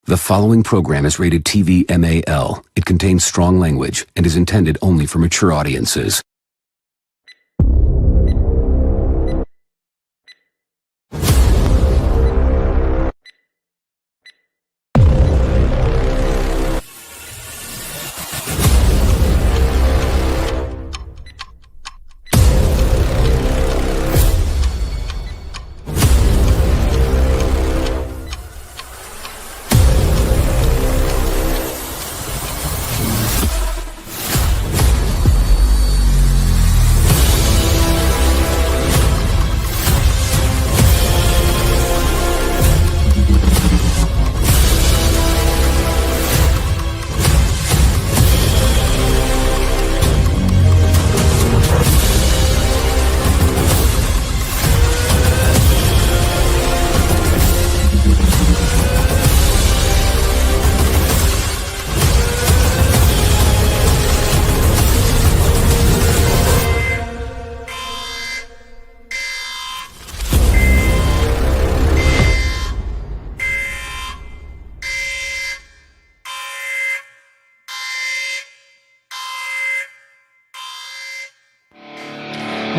The following program is rated TV MAL. It contains strong language and is intended only for mature audiences.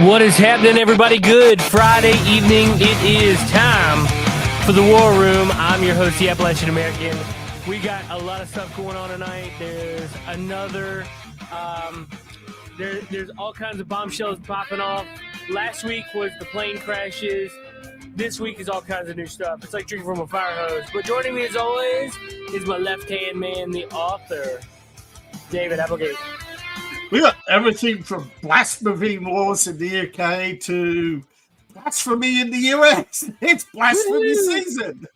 What is happening, everybody? Good Friday evening. It is time for the War Room. I'm your host, the Appalachian American. We got a lot of stuff going on tonight. There's another, there's all kinds of bombshells popping off. Last week was the plane crashes. This week is all kinds of new stuff. It's like drinking from a fire hose. But joining me, as always, is my left-hand man, the author, David Applegate. We got everything from blasphemy laws in the UK to blasphemy in the US. It's blasphemy season.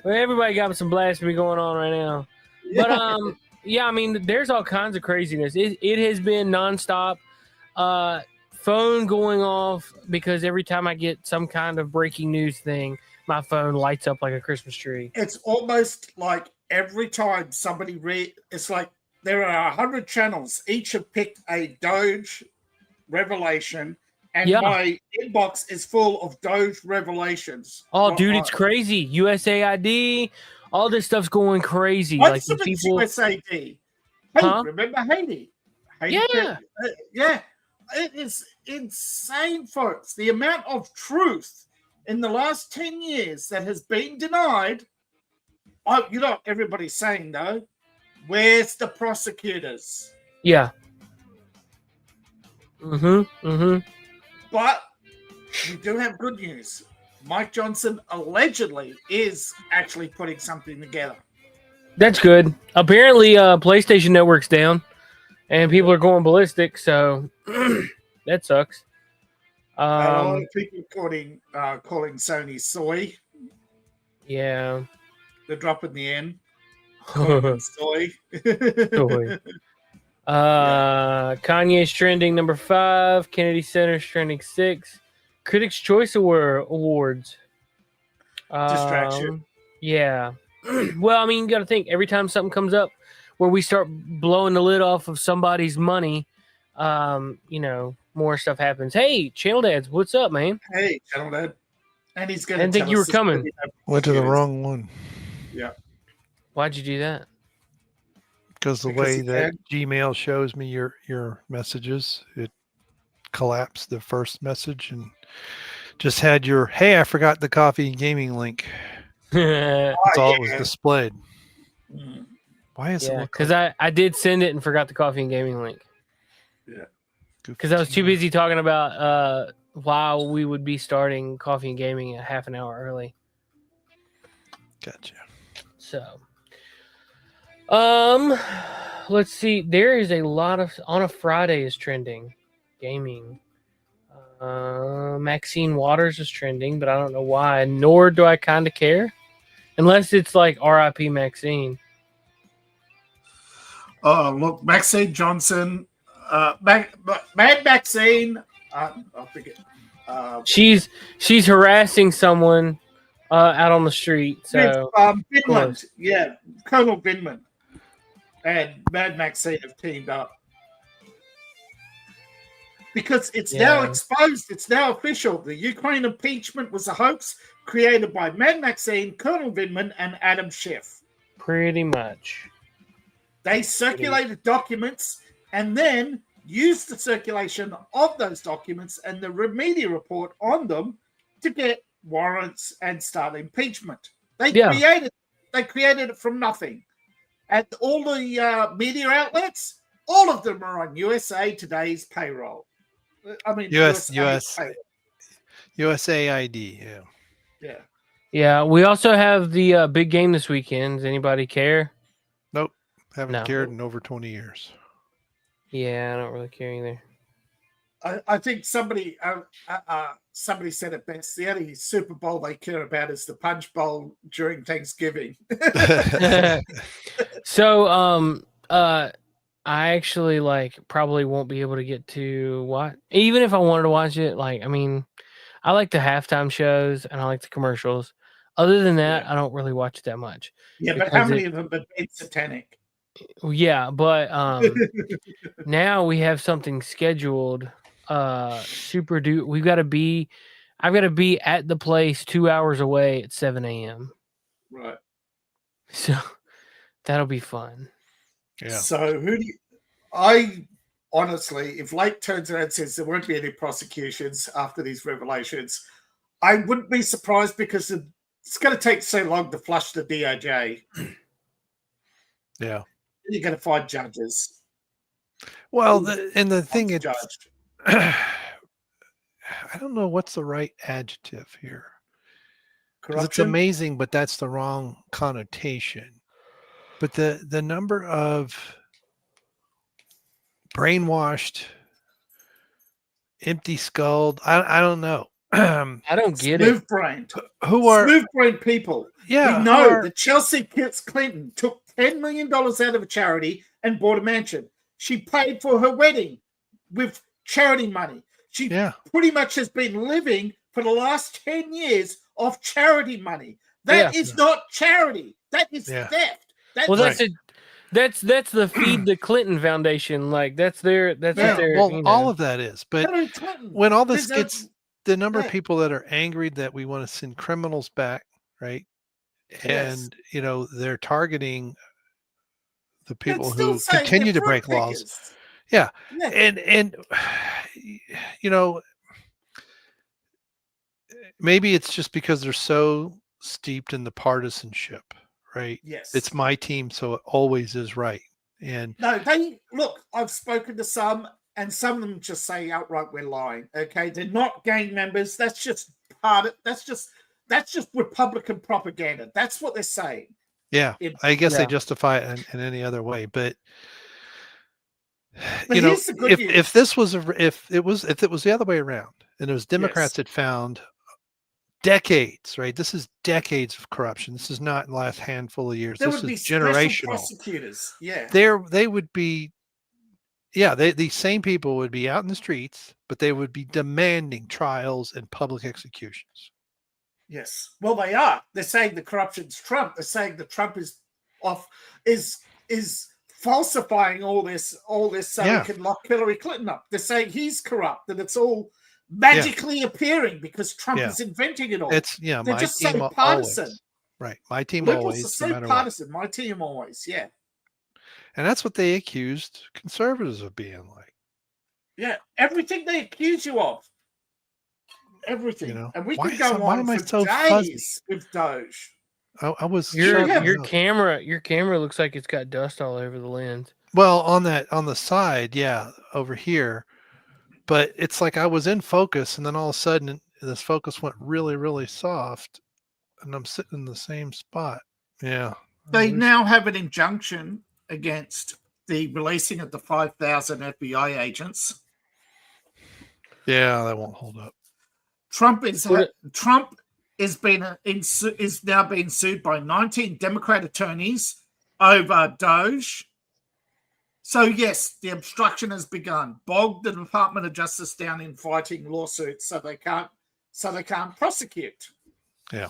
Well, everybody got some blasphemy going on right now. Yeah. But, yeah, I mean, there's all kinds of craziness. It has been nonstop. Phone going off because every time I get some kind of breaking news thing, my phone lights up like a Christmas tree. It's almost like every time somebody it's like, there are 100 channels. Each have picked a Doge revelation, and my inbox is full of Doge revelations. Oh, dude, it's crazy. USAID, all this stuff's going crazy. What's like people... USAID? Hey, remember Haiti? Yeah. Yeah. It is insane, folks. The amount of truth in the last 10 years that has been denied. Oh, you know what everybody's saying, though? Where's the prosecutors? Yeah. But we do have good news. Mike Johnson allegedly is actually putting something together. That's good. Apparently, PlayStation Network's down, and people are going ballistic, so that sucks. A lot of people calling Sony soy. Yeah. The drop in the end. Soy. Kanye's trending number 5. Kennedy Center's trending 6. Critics' Choice Awards. Distraction. Yeah. Well, I mean, you got to think every time something comes up where we start blowing the lid off of somebody's money, more stuff happens. Hey, Channel Dads, what's up, man? Hey, Channel Dad. And he's going to. I didn't think you were coming. Went to the wrong one. Yeah. Why'd you do that? Because the way that Gmail shows me your messages, it collapsed the first message and just had your, hey, I forgot the coffee and gaming link. That's all it was displayed. Why is it? Because I did send it and forgot the coffee and gaming link. Yeah. Because I was too busy talking about why we would be starting coffee and gaming a half an hour early. Gotcha. So. Let's see. There is a lot of on a Friday is trending gaming. Maxine Waters is trending, but I don't know why. Nor do I kind of care, unless it's like R.I.P. Maxine. Look, Maxine Johnson, Mad Maxine. I'll forget. She's harassing someone out on the street. So Binman, yeah, Colonel Binman. And Mad Maxine have teamed up. Because it's now exposed, it's now official. The Ukraine impeachment was a hoax created by Mad Maxine, Colonel Binman, and Adam Schiff. Pretty much. They circulated documents and then used the circulation of those documents and the media report on them to get warrants and start impeachment. They created it from nothing. And all the media outlets, all of them are on USA Today's payroll. I mean, USAID, yeah. Yeah, we also have the big game this weekend. Does anybody care? Nope. Haven't cared in over 20 years. Yeah, I don't really care either. I think somebody said it best. The only Super Bowl they care about is the Punch Bowl during Thanksgiving. So, I actually probably won't be able to get to watch. Even if I wanted to watch it, I mean, I like the halftime shows and I like the commercials. Other than that, I don't really watch it that much. Yeah, but how many of them have been satanic? Yeah, but now we have something scheduled. Super duper. I've got to be at the place 2 hours away at 7 a.m. Right. So that'll be fun. Yeah. So I honestly, if Lake turns around and says there won't be any prosecutions after these revelations, I wouldn't be surprised because it's going to take so long to flush the DOJ. Yeah. You're going to find judges. Well, the thing is, judged. I don't know what's the right adjective here. Corruption? It's amazing, but that's the wrong connotation. But the number of brainwashed, empty-skulled, I don't know. I don't get it. Smooth-brained. Who are smooth-brained people? Yeah, we know that Chelsea Clinton took $10 million out of a charity and bought a mansion. She paid for her wedding with charity money. She pretty much has been living for the last 10 years off charity money. That is not charity. That is theft. That's the Feed the Clinton Foundation. That's their. Well, all of that is. But when all this gets, the number of people that are angry that we want to send criminals back, right? And they're targeting the people who continue to break laws. Yeah. And maybe it's just because they're so steeped in the partisanship, right? Yes. It's my team, so it always is right. And no, I've spoken to some, and some of them just say outright we're lying. Okay, they're not gang members. That's just Republican propaganda. That's what they're saying. Yeah, I guess they justify it in any other way, but if this was if it was the other way around, and it was Democrats that found decades, right? This is decades of corruption. This is not the last handful of years. This is generational. Prosecutors, they would be, these same people would be out in the streets, but they would be demanding trials and public executions. Yes. Well, they are. They're saying the corruption's Trump. They're saying that Trump is falsifying all this so he can lock Hillary Clinton up. They're saying he's corrupt, and it's all magically appearing because Trump is inventing it all. They're my just team so partisan. Always. Right. My team Liberals always. Are so no matter partisan. What. My team always. Yeah. And that's what they accused conservatives of being like. Yeah. Everything they accuse you of. Everything. And we can go on for days with Doge. I was your camera looks like it's got dust all over the lens. Well, on the side, over here. But it's like I was in focus, and then all of a sudden this focus went really, really soft, and I'm sitting in the same spot. Yeah. They now have an injunction against the releasing of the 5,000 FBI agents. Yeah, that won't hold up. Trump is now being sued by 19 Democrat attorneys over Doge. So yes, the obstruction has begun. Bogged the Department of Justice down in fighting lawsuits, so they can't prosecute. Yeah.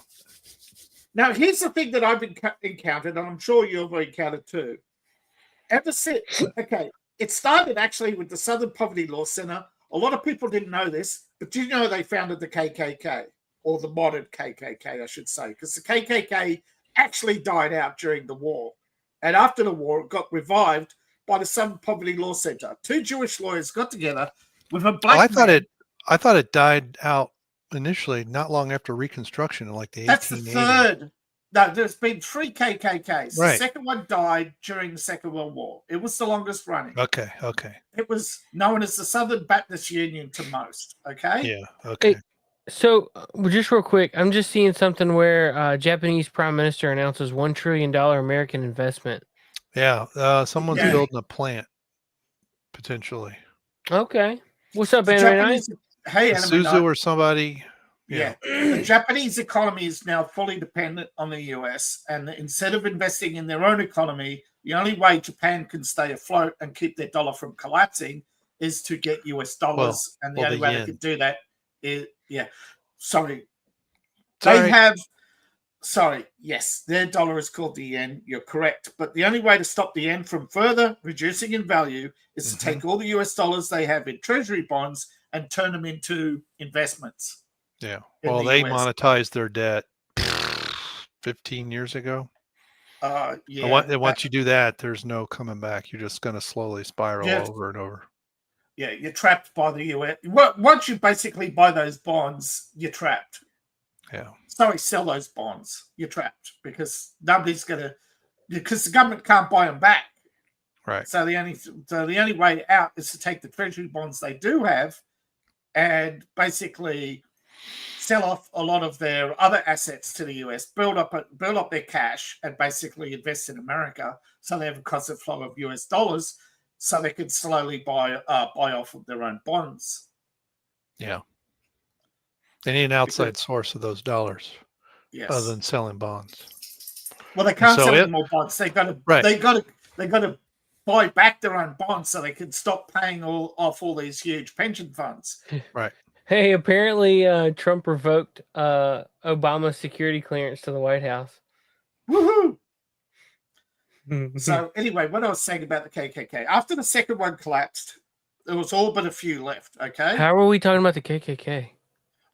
Now here's the thing that I've encountered, and I'm sure you've encountered too. It started actually with the Southern Poverty Law Center. A lot of people didn't know this, but do you know they founded the KKK, or the modern KKK, I should say, because the KKK actually died out during the war. And after the war, it got revived by the Southern Poverty Law Center. 2 Jewish lawyers got together with a black man. I thought it died out initially, not long after Reconstruction in like the 1880s. That's the third. No, there's been 3 KKKs. Right. The second one died during the Second World War. It was the longest running. Okay. It was known as the Southern Baptist Union to most. Okay. Yeah. Okay. So, just real quick, I'm just seeing something where Japanese Prime Minister announces $1 trillion American investment. Yeah. Someone's building a plant, potentially. Okay. What's up, Anime? Hey, Suzu or somebody. Yeah. The Japanese economy is now fully dependent on the US, and instead of investing in their own economy, the only way Japan can stay afloat and keep their dollar from collapsing is to get US dollars, and the only way they can do that is yes, their dollar is called the yen. You're correct, but the only way to stop the yen from further reducing in value is to take all the US dollars they have in treasury bonds and turn them into investments. Yeah. Well, they monetized their debt 15 years ago. Yeah. And once you do that, there's no coming back. You're just going to slowly spiral over and over. Yeah, you're trapped by the US. Once you basically buy those bonds, you're trapped. Yeah. Sorry, sell those bonds. You're trapped because nobody's because the government can't buy them back. Right. So the only way out is to take the treasury bonds they do have and basically sell off a lot of their other assets to the US, build up their cash, and basically invest in America, so they have a constant flow of US dollars, so they can slowly buy off of their own bonds. Yeah. They need an outside source of those dollars, other than selling bonds. Well, they can't sell any more bonds. They got to buy back their own bonds so they can stop paying off all these huge pension funds. Right. Hey, apparently Trump revoked Obama's security clearance to the White House. Woohoo! So anyway, what I was saying about the KKK, after the second one collapsed, there was all but a few left, okay? How are we talking about the KKK?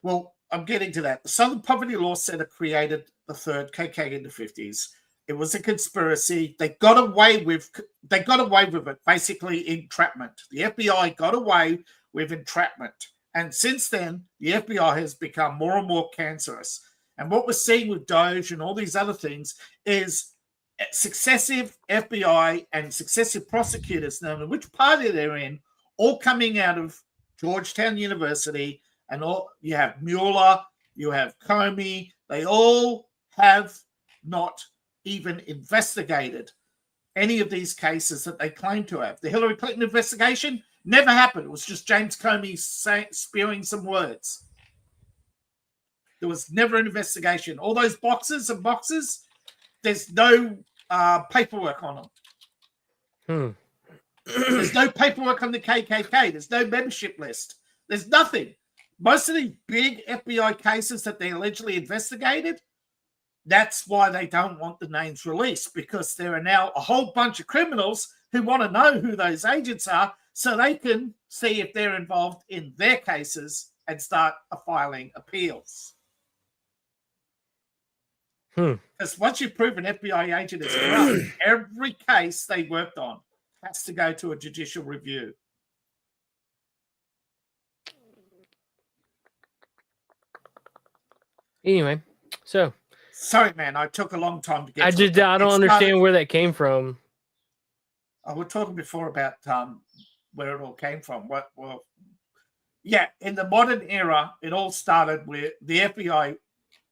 Well, I'm getting to that. The Southern Poverty Law Center created the third KKK in the 50s. It was a conspiracy. They got away with it, basically entrapment. The FBI got away with entrapment. And since then, the FBI has become more and more cancerous. And what we're seeing with Doge and all these other things is successive FBI and successive prosecutors, no matter which party they're in, all coming out of Georgetown University, and all you have Mueller, you have Comey, they all have not even investigated any of these cases that they claim to have. The Hillary Clinton investigation never happened. It was just James Comey spewing some words. There was never an investigation. All those boxes and boxes, there's no paperwork on them. There's no paperwork on the KKK. There's no membership list. There's nothing. Most of these big FBI cases that they allegedly investigated, that's why they don't want the names released, because there are now a whole bunch of criminals who want to know who those agents are so they can see if they're involved in their cases and start filing appeals. Because once you prove an FBI agent is corrupt, every case they worked on has to go to a judicial review. Anyway, so sorry, man, I took a long time to get. I don't understand where that came from. We're talking before about where it all came from. Yeah, in the modern era, it all started with the FBI.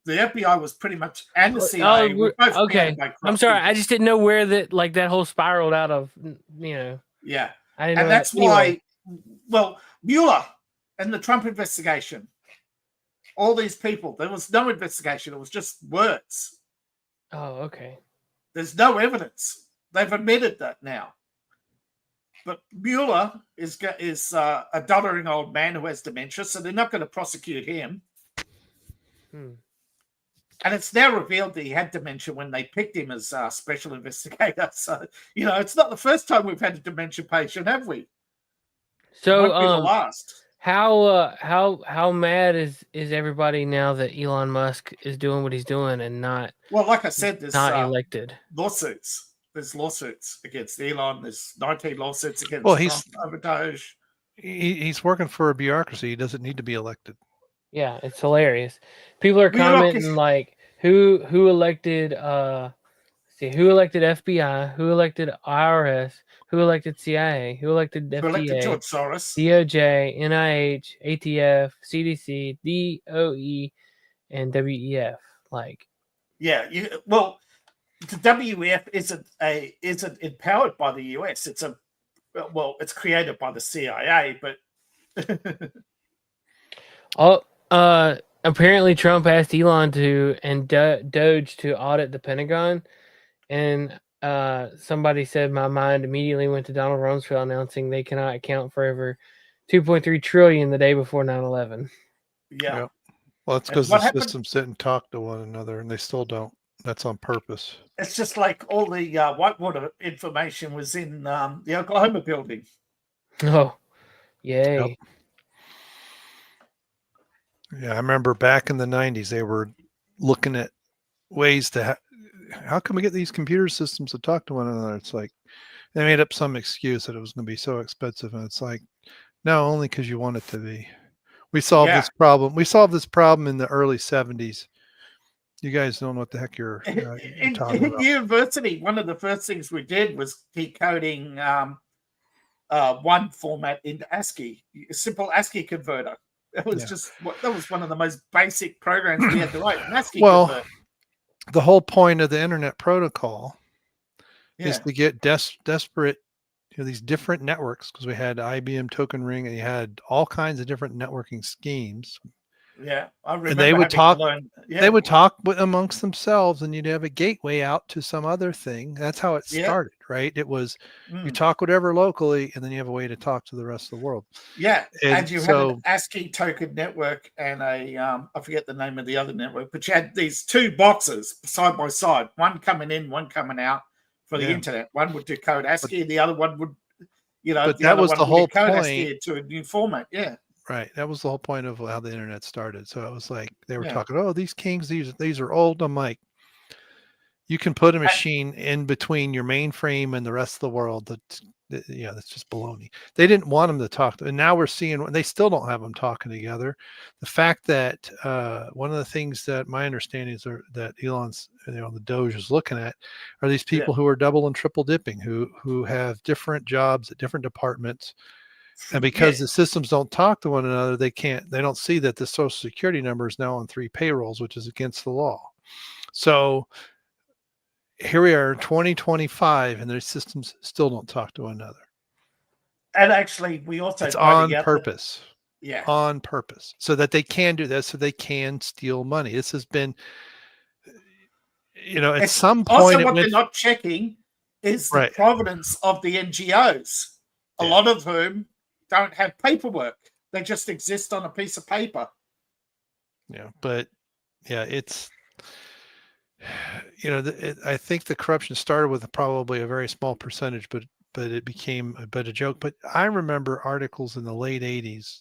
The FBI was pretty much, and the CIA. Okay, I'm sorry, I just didn't know where that whole spiraled out of. Yeah, I didn't know. And that's why. Well, Mueller and the Trump investigation. All these people, there was no investigation. It was just words. Oh, okay. There's no evidence. They've admitted that now. But Mueller is a doddering old man who has dementia, so they're not going to prosecute him. And it's now revealed that he had dementia when they picked him as special investigator. So, it's not the first time we've had a dementia patient, have we? So, it won't be the last. how mad is everybody now that Elon Musk is doing what he's doing and not Well, like I said, there's not elected? lawsuits. There's lawsuits against Elon. There's 19 lawsuits against Well, Trump over Doge. he's working for a bureaucracy. He doesn't need to be elected. Yeah, it's hilarious. People are Well, you know, 'cause- commenting like who elected who elected FBI, who elected IRS, who elected CIA, who elected who elected FDA, George Soros. DOJ, NIH, ATF, CDC, DOE, and WEF. Like, Yeah, well, the WEF isn't empowered by the US. It's created by the CIA, but apparently Trump asked Elon and Doge to audit the Pentagon, and somebody said my mind immediately went to Donald Rumsfeld announcing they cannot account for over 2.3 trillion the day before 9/11. yeah. Yep. Well, it's because the systems didn't talk to one another, and they still don't. That's on purpose. It's just like all the Whitewater information was in the Oklahoma building. Oh, yay. Yep. Yeah, I remember back in the 90s, they were looking at ways to how can we get these computer systems to talk to one another? It's like they made up some excuse that it was going to be so expensive, and it's like, no, only because you want it to be. We solved this problem. We solved this problem in the early 70s. You guys don't know what the heck you're talking about. In university, one of the first things we did was decoding one format into ASCII, a simple ASCII converter. That was one of the most basic programs we had to write. An ASCII converter. The whole point of the internet protocol is to get desperate, these different networks, because we had IBM Token Ring and you had all kinds of different networking schemes. Yeah, I remember. And they would talk. They would talk amongst themselves, and you'd have a gateway out to some other thing. That's how it started, right? It was you talk whatever locally, and then you have a way to talk to the rest of the world. Yeah, and you had an ASCII token network and I forget the name of the other network, but you had these two boxes side by side, one coming in, one coming out for the internet. One would decode ASCII, the other one would, but that was the whole point. ASCII to a new format. Yeah. Right. That was the whole point of how the internet started. So it was like they were talking, oh, these kings, these are old. I'm like, you can put a machine in between your mainframe and the rest of the world. That's just baloney. They didn't want them to talk. And now we're seeing they still don't have them talking together. The fact that one of the things that my understanding is that Elon's, the Doge is looking at are these people who are double and triple dipping, who have different jobs at different departments. And because the systems don't talk to one another, they don't see that the Social Security number is now on 3 payrolls, which is against the law. So here we are, 2025, and their systems still don't talk to one another. And actually, we also it's on purpose. On purpose, so that they can do this, so they can steal money. This has been, at some point, also what they're not checking is the provenance of the NGOs. A lot of whom don't have paperwork. They just exist on a piece of paper. Yeah, but it's, I think the corruption started with probably a very small percentage, but it became a bit of a joke. But I remember articles in the late 80s,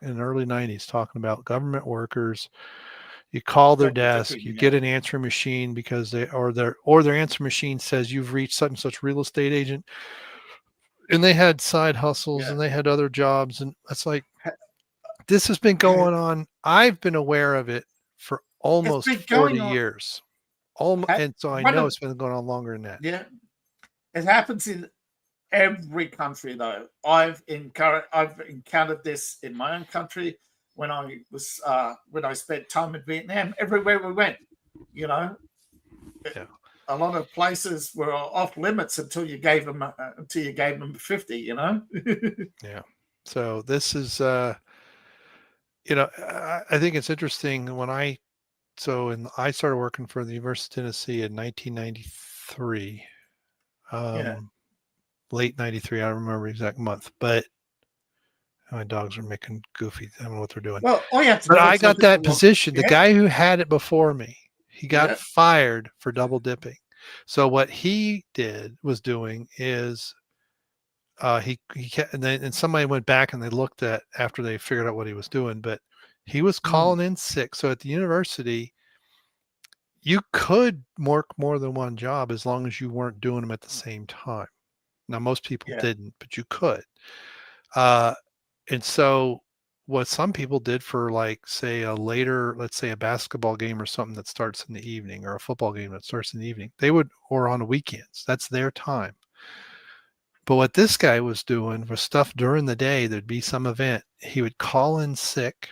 in the early 90s, talking about government workers. You call their desk, you get an answering machine because their answering machine says you've reached such and such real estate agent. And they had side hustles and they had other jobs. And it's like, this has been going on. I've been aware of it for almost 40 years. And so I know it's been going on longer than that. Yeah. It happens in every country, though. I've encountered this in my own country when I spent time in Vietnam. Everywhere we went, a lot of places were off limits until you gave them 50. Yeah. So this is, I think it's interesting when I started working for the University of Tennessee in 1993, late 93. I don't remember the exact month, but my dogs are making goofy. I don't know what they're doing. Well, but I got that position. The guy who had it before me, he got fired for double dipping. So what he was doing is and somebody went back and they looked at after they figured out what he was doing, but he was calling in sick. So at the university, you could work more than one job as long as you weren't doing them at the same time. Now, most people didn't, but you could. And so what some people did for, like, say let's say a basketball game or something that starts in the evening, or a football game that starts in the evening, or on the weekends, that's their time. But what this guy was doing was stuff during the day. There'd be some event. He would call in sick,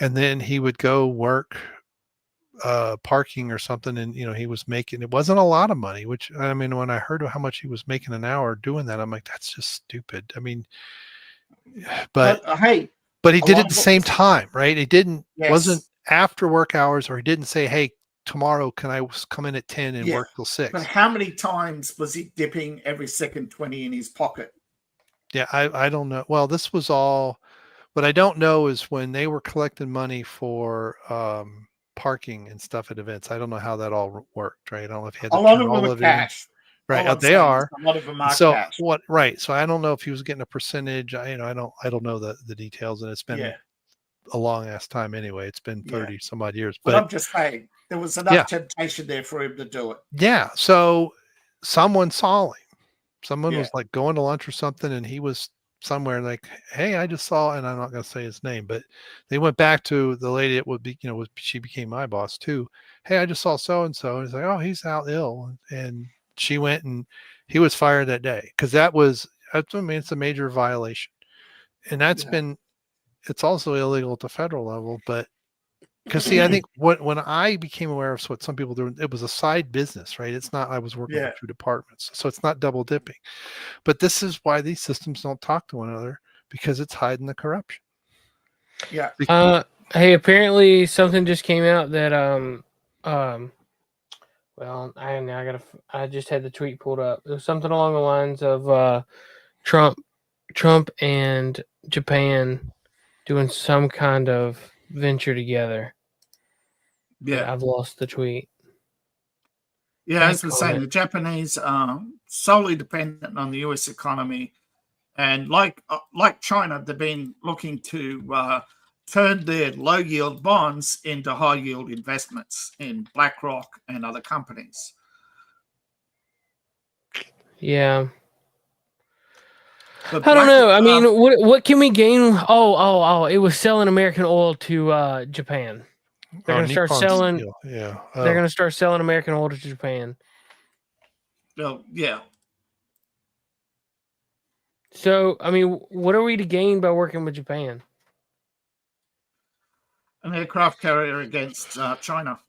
and then he would go work parking or something. And, he was making, it wasn't a lot of money, which, I mean, when I heard how much he was making an hour doing that, I'm like, that's just stupid. I mean, but hey, he did it at the same time, right? It wasn't Yes. after work hours, or he didn't say, hey, tomorrow, can I come in at 10 and work till 6? But how many times was he dipping every second 20 in his pocket? Yeah, I don't know. Well, this was all, what I don't know is when they were collecting money for parking and stuff at events. I don't know how that all worked, right? I don't know if he had to A lot turn of all them are of it in. cash. Right, All I'm they saying is are. a lot of them are So cash. right. So I don't know if he was getting a percentage. I don't know the details, and it's been a long ass time anyway. It's been 30 some odd years. But I'm just saying there was enough temptation there for him to do it. Yeah. So someone saw him. Someone was like going to lunch or something, and he was somewhere like, hey, I just saw, and I'm not going to say his name, but they went back to the lady that would be, she became my boss too. Hey, I just saw so-and-so. And it's like, oh, he's out ill. And she went, and he was fired that day. Cause it's a major violation. And it's also illegal at the federal level, but because see, I think when I became aware of what some people do, it was a side business, right? It's not, I was working for 2 departments, so it's not double dipping. But this is why these systems don't talk to one another, because it's hiding the corruption. Yeah. Hey, apparently something just came out that well, I just had the tweet pulled up. It was something along the lines of Trump and Japan doing some kind of venture together. Yeah. I've lost the tweet. Yeah, as I was saying, the Japanese are solely dependent on the US economy. And like China, they've been looking to turn their low yield bonds into high yield investments in BlackRock and other companies. Yeah. I don't know. I mean, what can we gain? Oh! It was selling American oil to Japan. They're going to start selling. Steel. Yeah, they're going to start selling American oil to Japan. Oh, yeah. So, I mean, what are we to gain by working with Japan? An aircraft carrier against China.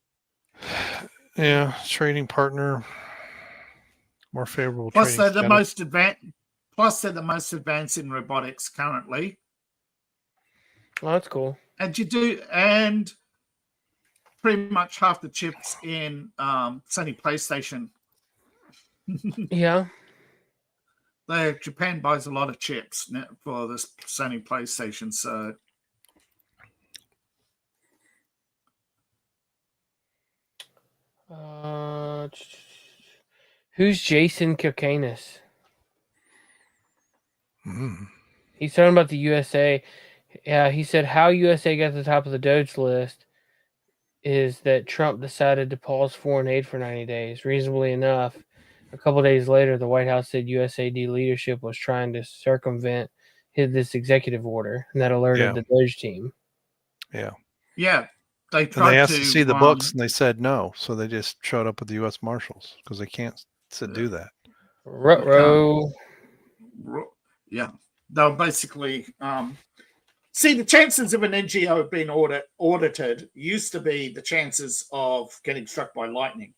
Yeah, trading partner. More favorable. Plus, they're the most advanced. Plus, they're the most advanced in robotics currently. Well, that's cool. And pretty much half the chips in Sony PlayStation. Yeah. Japan buys a lot of chips for this Sony PlayStation, so. Who's Jason Kokanis? Mm. He's talking about the USA. Yeah, he said how USA got to the top of the Doge list is that Trump decided to pause foreign aid for 90 days. Reasonably enough, a couple of days later, the White House said USAID leadership was trying to circumvent this executive order, and that alerted the Doge team. Yeah. Yeah. They asked to see the books, and they said no. So they just showed up with the U.S. Marshals because they can't do that. Ruh-roh. Yeah. They'll basically see the chances of an NGO being audited used to be the chances of getting struck by lightning,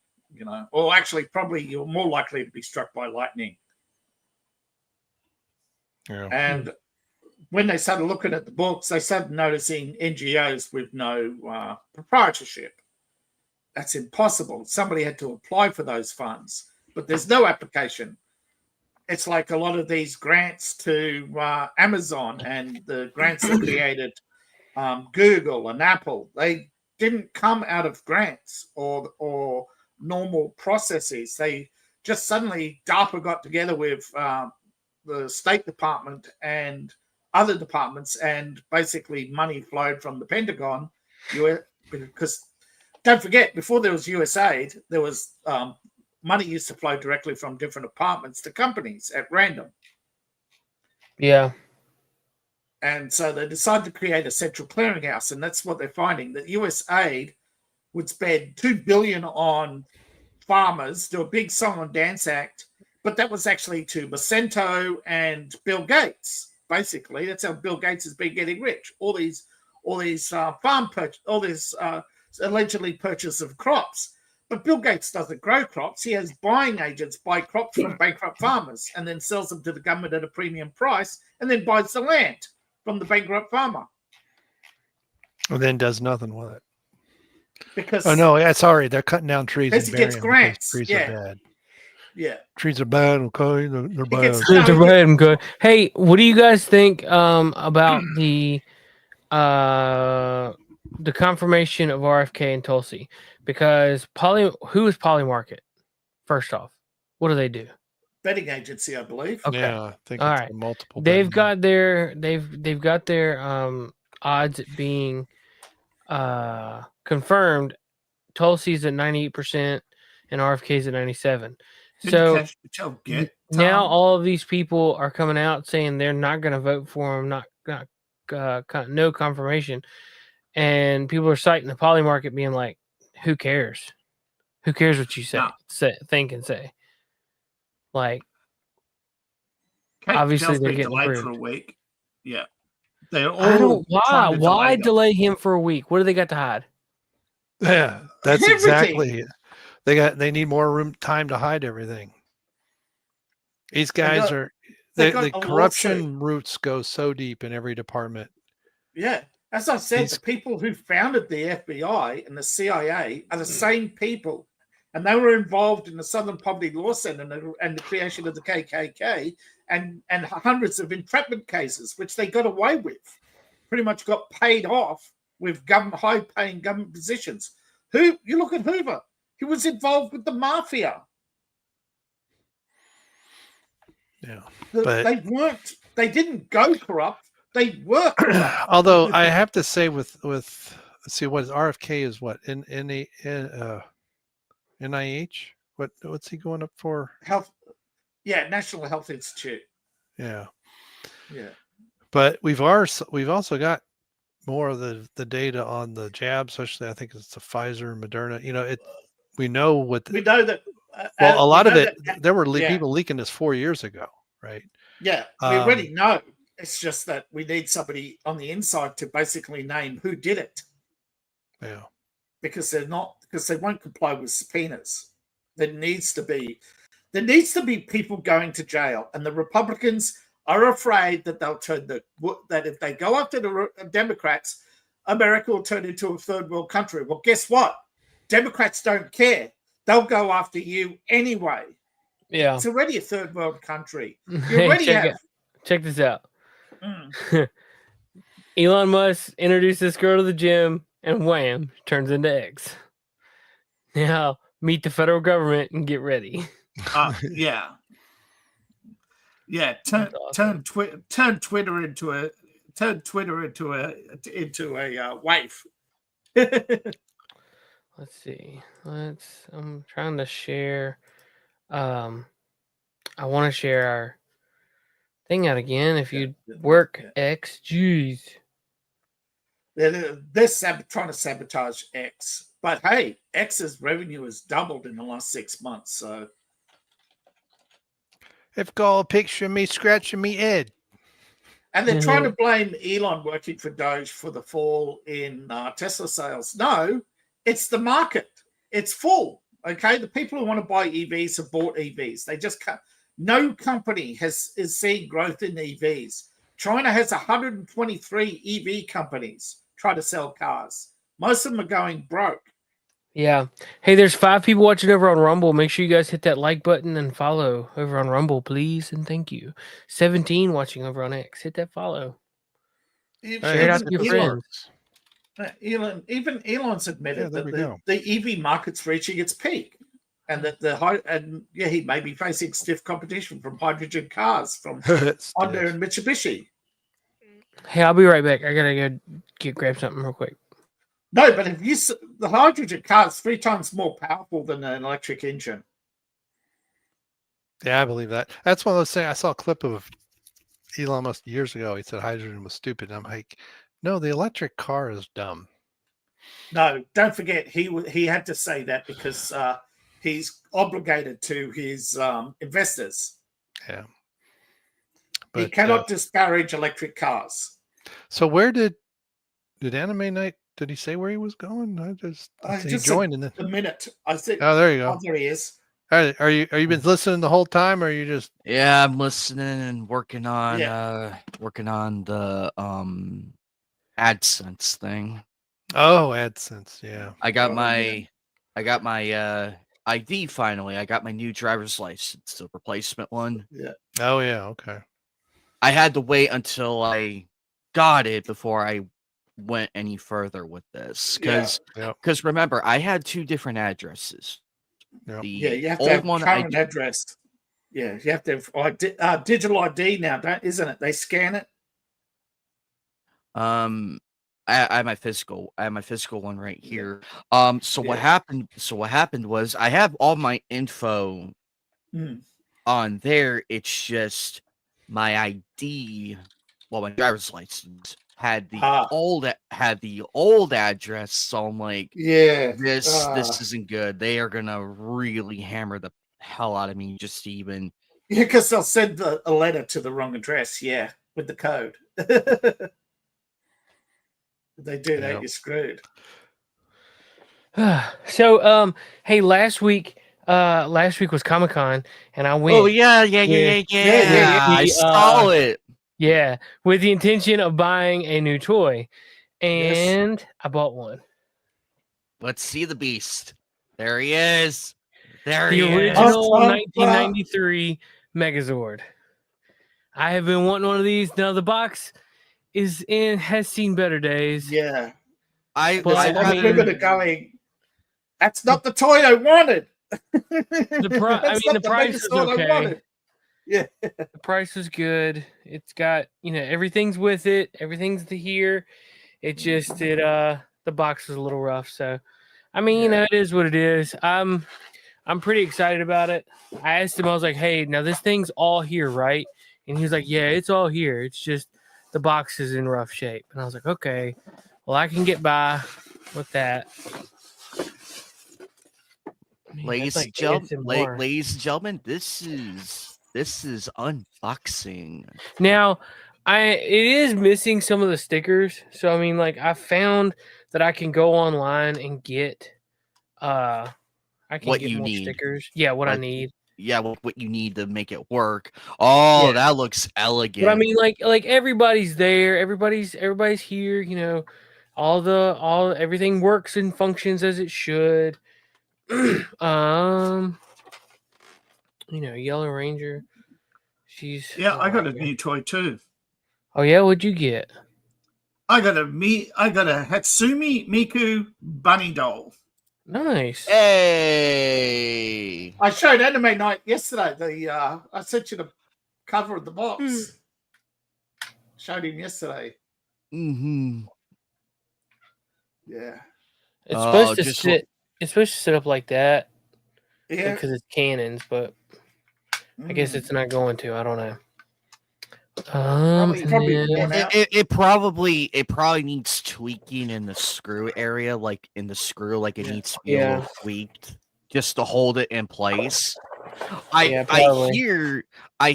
or actually probably you're more likely to be struck by lightning. Yeah. And when they started looking at the books, they started noticing NGOs with no proprietorship. That's impossible. Somebody had to apply for those funds, but there's no application. It's like a lot of these grants to Amazon and the grants that created Google and Apple. They didn't come out of grants or normal processes. They just suddenly DARPA got together with the State Department and other departments, and basically money flowed from the Pentagon. Because don't forget, before there was USAID, there was money used to flow directly from different departments to companies at random. Yeah. And so they decided to create a central clearinghouse, and that's what they're finding, that USAID would spend $2 billion on farmers, do a big song and dance act, but that was actually to Monsanto and Bill Gates. Basically, that's how Bill Gates has been getting rich. All these allegedly purchase of crops. But Bill Gates doesn't grow crops. He has buying agents buy crops from bankrupt farmers and then sells them to the government at a premium price, and then buys the land from the bankrupt farmer. And then does nothing with it. Because sorry, they're cutting down trees. Because he gets grants. Trees are bad. Yeah. Trees are bad, okay? They're bad. Trees are bad, okay. Hey, what do you guys think about the confirmation of RFK and Tulsi? Because who is Polymarket? First off, what do they do? Betting agency, I believe. Okay. Yeah, I think all it's right. multiple. They've got their odds at being confirmed. Tulsi's at 98% and RFK's at 97%. So now all of these people are coming out saying they're not going to vote for him, no confirmation, and people are citing the Polymarket being like, "Who cares? Who cares what you think and say?" Like, obviously they're getting delayed approved for a week. Yeah, they're all. I don't. Why delay him for a week? What do they got to hide? Yeah, that's Everything. exactly. They need more time to hide everything. These guys the corruption roots go so deep in every department. Yeah. As I said, the people who founded the FBI and the CIA are the same people. And they were involved in the Southern Poverty Law Center and the creation of the KKK and hundreds of entrapment cases, which they got away with. Pretty much got paid off with high-paying government positions. You look at Hoover. He was involved with the mafia. Yeah, they didn't go corrupt. They were corrupt. Although I have to say with let's see, what is RFK is what in NIH? What's he going up for? Health. Yeah, National Health Institute. Yeah. Yeah. But we've also got more of the data on the jab, especially I think it's the Pfizer and Moderna. We know what we know that. A lot of it, there were people leaking this 4 years ago, right? Yeah, we already know. It's just that we need somebody on the inside to basically name who did it. Yeah, because they won't comply with subpoenas. There needs to be people going to jail, and the Republicans are afraid that that if they go after the Democrats, America will turn into a third world country. Well, guess what? Democrats don't care. They'll go after you anyway. Yeah. It's already a third world country. You already check this out. Elon Musk introduced this girl to the gym and wham, turns into X. Now meet the federal government and get ready. Yeah. Turn Twitter into a wife. Let's see. I'm trying to share. I want to share our thing out again. If you work X, geez. They're trying to sabotage X. But hey, X's revenue has doubled in the last 6 months. So if got a picture of me scratching me head. And they're trying to blame Elon working for Doge for the fall in Tesla sales. No, it's the market. It's full. Okay, the people who want to buy EVs have bought EVs. They just can't. No company is seeing growth in EVs. China has 123 EV companies trying to sell cars. Most of them are going broke. Yeah. Hey, there's 5 people watching over on Rumble. Make sure you guys hit that like button and follow over on Rumble, please, and thank you. 17 watching over on X. Hit that follow. Share it out to your friends. Elon's admitted that the EV market's reaching its peak. and he may be facing stiff competition from hydrogen cars from Honda and Mitsubishi. Hey, I'll be right back. I gotta go grab something real quick. No, but the hydrogen car is 3 times more powerful than an electric engine. Yeah, I believe that. That's one of those things. I saw a clip of Elon Musk years ago. He said hydrogen was stupid. And I'm like, no, the electric car is dumb. No, don't forget he had to say that because he's obligated to his investors. Yeah, but he cannot disparage electric cars. So where did Anime Night? Did he say where he was going? I just joined in a minute. I think. Oh, there you go. Oh, there he is. Are you been listening the whole time, or are you just? Yeah, I'm listening and working on the AdSense thing. Oh, AdSense, yeah. I got my ID finally. I got my new driver's license, the replacement one. Yeah. Oh yeah, okay. I had to wait until I got it before I went any further with this because remember I had 2 different addresses. Yep. You have to have current address. Yeah, you have to have digital ID now, isn't it? They scan it. I have my physical one right here. What happened was I have all my info on there. It's just my ID, my driver's license had the old address, so I'm like, this isn't good. They are gonna really hammer the hell out of me just to even because they'll send a letter to the wrong address, with the code. They do that, you're screwed. So hey, last week was Comic-Con and I went. Oh yeah. I saw it. Yeah, with the intention of buying a new toy, and I bought one. Let's see the beast. There he is. The original 1993 Megazord. I have been wanting one of these. Now the box has seen better days. Yeah, I remember going. That's not the toy I wanted. The price was okay. Yeah, the price was good. It's got everything's with it. Everything's here. It just the box was a little rough. So, I mean, it is what it is. I'm pretty excited about it. I asked him. I was like, "Hey, now this thing's all here, right?" And he was like, "Yeah, it's all here. It's just the box is in rough shape." And I was like, "Okay, well, I can get by with that." Ladies and gentlemen, this is unboxing. Now, it is missing some of the stickers. So I mean, I found that I can go online and get I can what get you more need. Stickers. Yeah, what I need. Yeah, what you need to make it work. Oh, that looks elegant. But I mean, like everybody's there. Everybody's here. Everything works and functions as it should. Yellow Ranger. I got a new toy too. Oh yeah, what'd you get? I got a Hatsumi Miku bunny doll. Nice. Hey, I showed Anime Night yesterday. I sent you the cover of the box. Showed him yesterday. Mm-hmm. Yeah. It's supposed to sit. It's supposed to sit up like that. Yeah. Because it's cannons, but I guess it's not going to. I don't know. It probably needs tweaking in the screw area, it needs to be a little tweaked just to hold it in place. I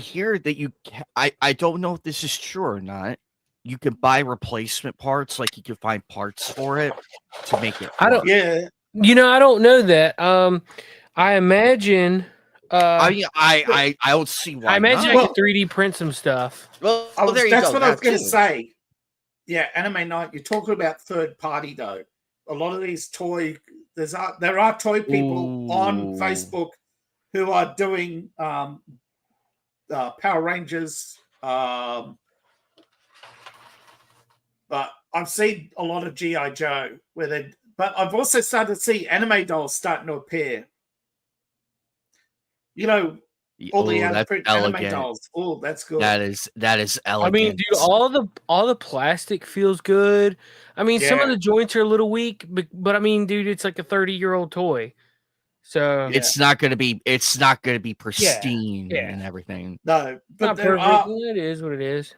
hear that I don't know if this is true or not. You can buy replacement parts, you can find parts for it to make it work. I don't know that. I imagine. I don't see why. I imagine I could 3D print some stuff. Well, there you that's go. what I was going to say. Yeah, Anime Night. You're talking about third party though. A lot of these there are toy people on Facebook who are doing Power Rangers. But I've seen a lot of G.I. Joe but I've also started to see anime dolls starting to appear. You know, all the that's anime elegant. dolls. Oh, that's good. That is elegant. I mean, dude, all the plastic feels good. I mean, some of the joints are a little weak, but I mean, dude, it's like a 30-year-old toy. So it's not gonna be pristine and everything. No, but not perfect. It is what it is.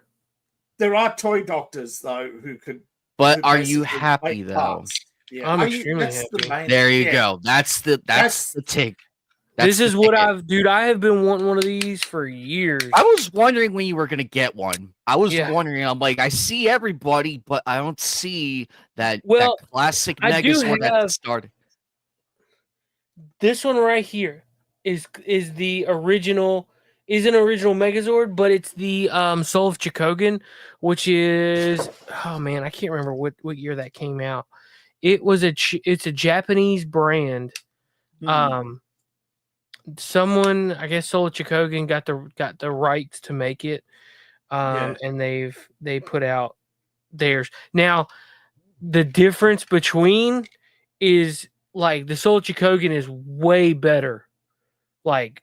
There are toy doctors though who could. But are you happy though? Parts. Yeah, I'm extremely happy. There you go. That's the take. This is what I have been wanting one of these for years. I was wondering when you were gonna get one. I was wondering. I'm like, I see everybody, but I don't see that classic Megazord that started. This one right here is the original. Is an original Megazord, but it's the Soul of Chikogan, which is I can't remember what year that came out. It's a Japanese brand. Someone, I guess Soul of Chikogan got the rights to make it. And they put out theirs. Now, the difference between is like the Soul of Chikogan is way better. Like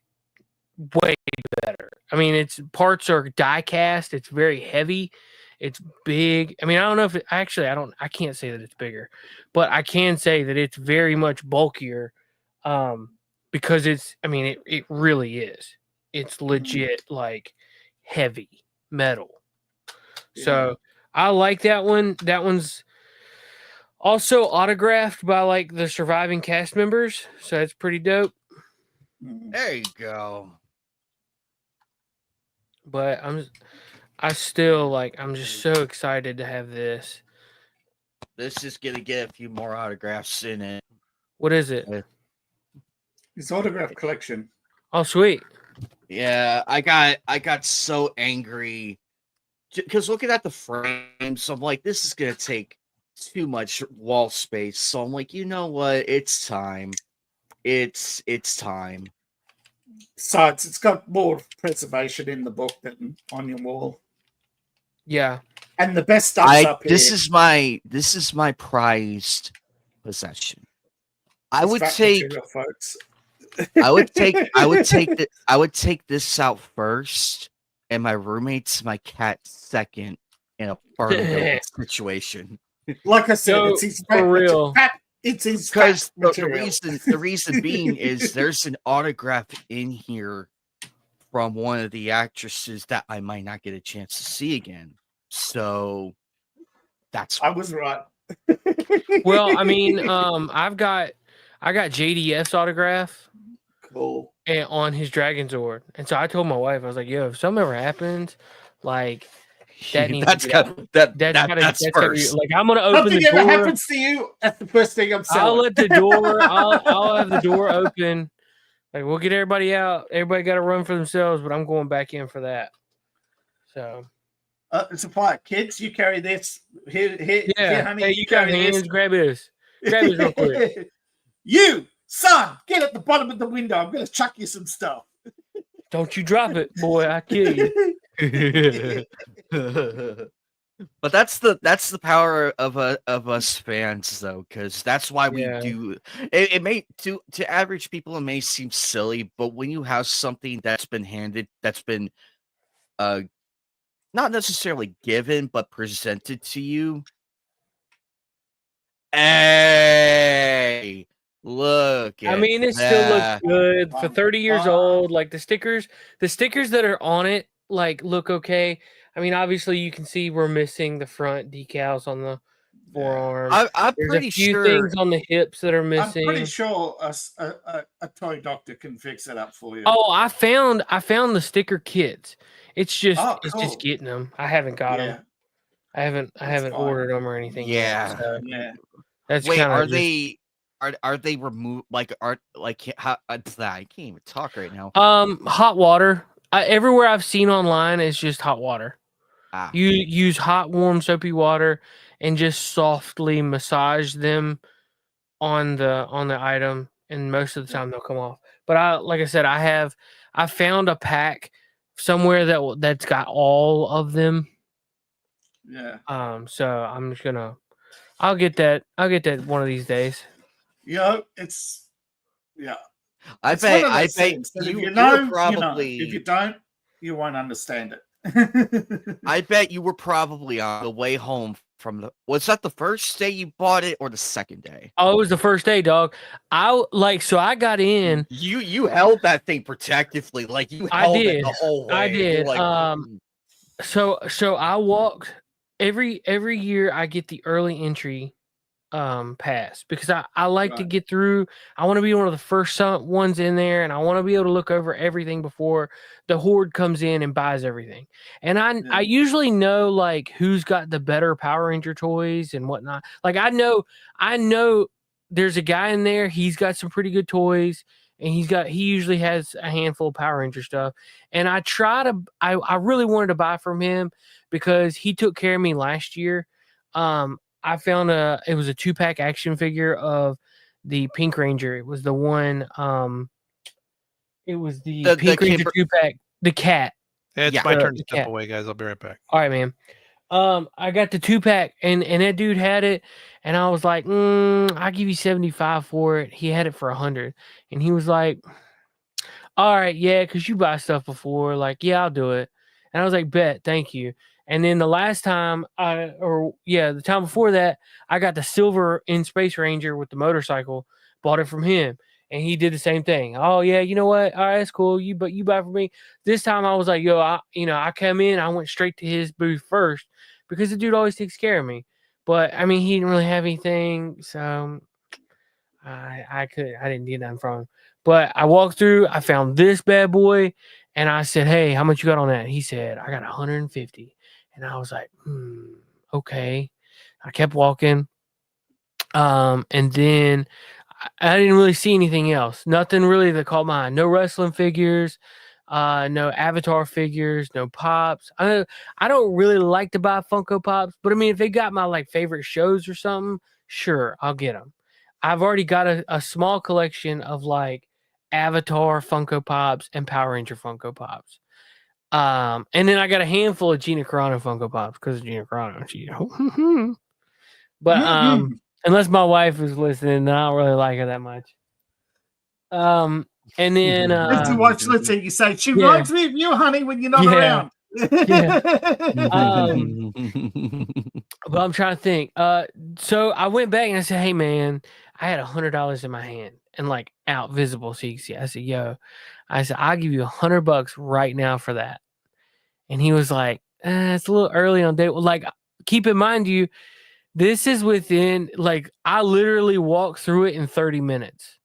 way better. I mean, its parts are die cast. It's very heavy. It's big. I mean, I don't know if I can't say that it's bigger, but I can say that it's very much bulkier. Because it really is. It's legit like heavy metal. Yeah. So I like that one. That one's also autographed by like the surviving cast members. So that's pretty dope. There you go. But I'm just so excited to have this. This is gonna get a few more autographs in it. What is it? His autograph collection. Oh, sweet. Yeah, I got so angry because looking at the frames, I'm like, this is gonna take too much wall space. So I'm like, you know what? It's time. It's time. Besides, it's got more preservation in the book than on your wall. Yeah, and the best stuff's up here. This is my prized possession. I would take this out first, and my roommate's my cat second in a party situation. Like I said, it's his for real. It's his because the reason being is there's an autograph in here from one of the actresses that I might not get a chance to see again. So that's I was right. Well, I mean, I got JDF's autograph. Cool. And on his Dragon Zord. And so I told my wife, I was like, yo, if something ever happens, like that needs that's first. Like I'm gonna open the door. Nothing ever happens to you. That's the first thing I'm saying. I'll let the door. I'll have the door open. Like we'll get everybody out. Everybody got to run for themselves, but I'm going back in for that. So, it's a fight, kids. You carry this. Here, honey. Hey, you carry this. Grab this real quick. You son, get at the bottom of the window. I'm gonna chuck you some stuff. Don't you drop it, boy! I kill you. But that's the power of us fans, though, because that's why we do. It may to average people it may seem silly, but when you have something that's been handed, that's been not necessarily given but presented to you. Hey, look! I mean, it still looks good for 30 years old. Like the stickers that are on it, like look okay. I mean, obviously you can see we're missing the front decals on the forearm. I'm There's pretty a few sure things on the hips that are missing. I'm pretty sure a toy doctor can fix it up for you. Oh, I found the sticker kits. It's just it's cool. just getting them. I haven't got them. I haven't ordered them or anything. Yeah. Yet, so Yeah. That's wait. kinda Are just, they removed? Like how I can't even talk right now. hot water. Everywhere I've seen online is just hot water. You use hot, warm, soapy water and just softly massage them on the item, and most of the time they'll come off. But like I said, I found a pack somewhere that's got all of them. Yeah. So I'm just gonna. I'll get that one of these days. You know, I It's one bet of I those bet things that if you you know, were probably you know. If you don't, you won't understand it. I bet you were probably on the way home from the was that the first day you bought it or the second day? Oh, it was the first day, dog. So I got in. You held that thing protectively, like you I held it did. the whole way. I You're did. like, So I walked every year. I get the early entry pass because I like to Right. get through. I want to be one of the first ones in there, and I want to be able to look over everything before the horde comes in and buys everything. And I usually know like who's got the better Power Ranger toys and whatnot. Like I know there's a guy in there. He's got some pretty good toys, and he usually has a handful of Power Ranger stuff. And I really wanted to buy from him because he took care of me last year. I found it was a 2-pack action figure of the Pink Ranger. It was the one, it was the Pink Ranger 2-pack, the cat. It's my turn to step away, guys. I'll be right back. All right, man. I got the 2-pack and that dude had it, and I was like, I'll give you 75 for it. He had it for 100, and he was like, all right, yeah, because you buy stuff before, like, yeah, I'll do it. And I was like, bet, thank you. And then the last time the time before that, I got the silver in Space Ranger with the motorcycle, bought it from him. And he did the same thing. Oh yeah, you know what? All right, that's cool. You buy from me. This time I was like, yo, I come in, I went straight to his booth first because the dude always takes care of me. But I mean, he didn't really have anything, so I didn't get nothing from him. But I walked through, I found this bad boy, and I said, hey, how much you got on that? He said, I got 150. And I was like, okay. I kept walking. And then I didn't really see anything else. Nothing really that caught my eye. No wrestling figures, no Avatar figures, no Pops. I don't really like to buy Funko Pops, but I mean, if they got my like favorite shows or something, sure, I'll get them. I've already got a small collection of like Avatar Funko Pops and Power Ranger Funko Pops. And then I got a handful of Gina Carano Funko Pops because of Gina Carano. But unless my wife is listening, I don't really like her that much. And then if you watch Litty, you say she rides with you, honey, when you're not around. But I'm trying to think. So I went back and I said, hey man, I had $100 in my hand and like out visible so you can see. I said, yo, I'll give you $100 right now for that. And he was like, it's a little early on day. Like, keep in mind, this is within like I literally walked through it in 30 minutes.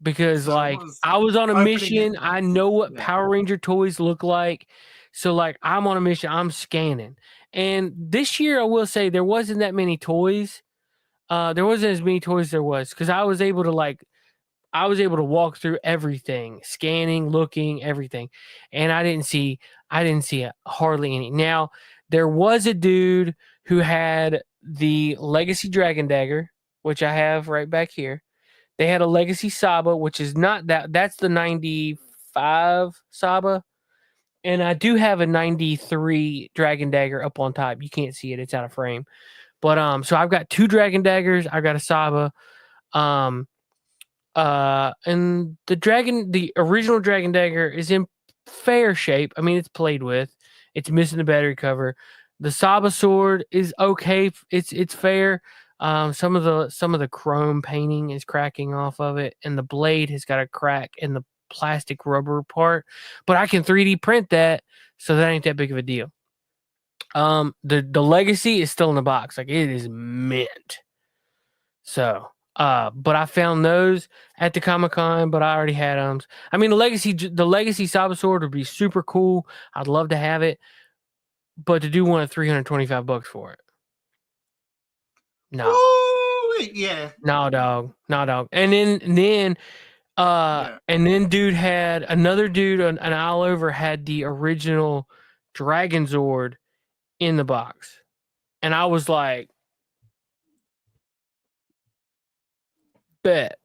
Because like I was on a mission. I know what Power Ranger toys look like. So like I'm on a mission. I'm scanning. And this year I will say there wasn't that many toys. There wasn't as many toys as there was because I was able to walk through everything, scanning, looking, everything. And I didn't see hardly any. Now, there was a dude who had the Legacy Dragon Dagger, which I have right back here. They had a Legacy Saba, which is not that's the 95 Saba. And I do have a 93 Dragon Dagger up on top. You can't see it, it's out of frame. But so I've got 2 Dragon Daggers, I've got a Saba. And the original Dragon Dagger is in fair shape. I mean, it's played with. It's missing the battery cover. The Saba sword is okay. It's fair. Some of the chrome painting is cracking off of it, and the blade has got a crack in the plastic rubber part. But I can 3D print that, so that ain't that big of a deal. The Legacy is still in the box. Like, it is mint. So, but I found those at the Comic-Con, but I already had them. I mean, the Legacy Saba sword would be super cool. I'd love to have it, but to do one at $325 for it. No. Ooh, yeah. No, dog. And then dude had another dude an aisle over had the original Dragon Zord in the box. And I was like, bet.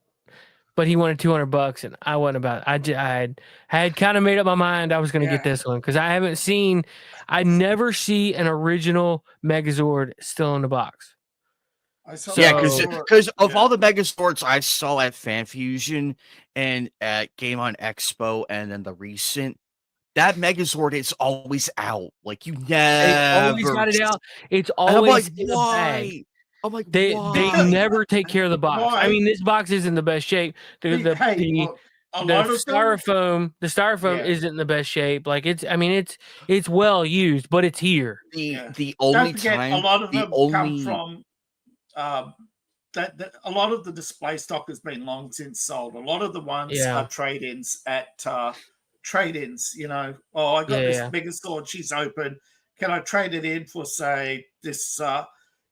But he wanted $200 and I wasn't about it. I had kind of made up my mind I was going to get this one because I never see an original Megazord still in the box. Yeah, because of all the Megazords I saw at Fan Fusion and at Game on Expo and then the recent, that Megazord is always out. Like you never. They always got it out. It's And I'm always like, in why? a bag. I'm like, They why? never take care of the box. Why? I mean, this box isn't in the best shape. The styrofoam Yeah. isn't in the best shape. Like it's well used, but it's here. The only time a lot of the them only come from that a lot of the display stock has been long since sold. A lot of the ones are trade-ins at trade-ins. You know, I got this Megazord. She's open. Can I trade it in for say this?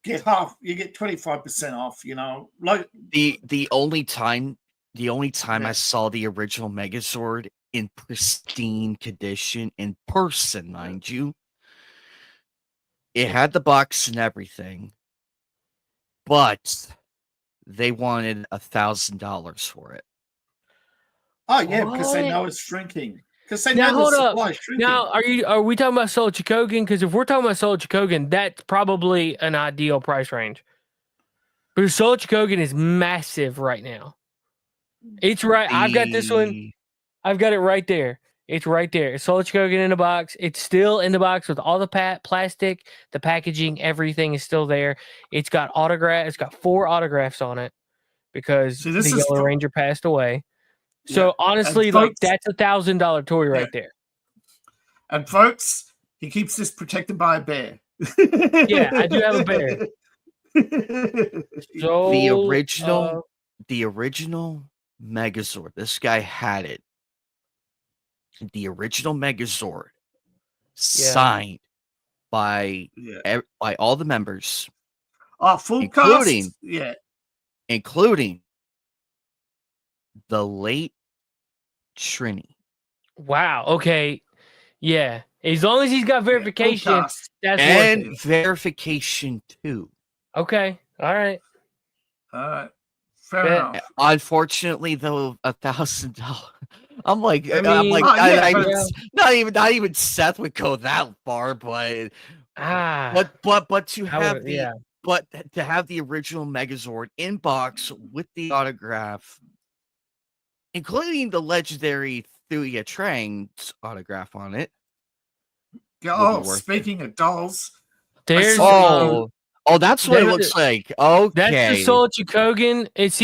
Get half. You get 25% off. You know, like the only time I saw the original Megazord in pristine condition in person, mind you, it had the box and everything, but they wanted $1,000 for it. Oh yeah, because they know it's shrinking. Because they Now know hold the up. supply is shrinking. Now are we talking about Soul Chikogan? Because if we're talking about Soul Chikogan, that's probably an ideal price range. Because Soul Chikogan is massive right now. It's right. I've got this one. I've got it right there. It's right there. It's Soul Chikogan in the box. It's still in the box with all the plastic, the packaging, everything is still there. It's got autograph. It's got 4 autographs on it because the Yellow Ranger passed away. So honestly, folks, like that's $1,000 toy right there. And folks, he keeps this protected by a bear. Yeah, I do have a bear. So the original Megazord. This guy had it. The original Megazord signed by all the members. Full including cast. Including the late Trini. Wow. Okay. Yeah. As long as he's got verification, that's worth it. Verification too. Okay. All right. Fair enough. Unfortunately, though, $1,000. I'm like, not even Seth would go that far, but to have to have the original Megazord in box with the autograph, including the legendary Thuya Trang's autograph on it. Speaking of dolls, there's that's what it looks like. Okay, that's the Soul Chikogan. It's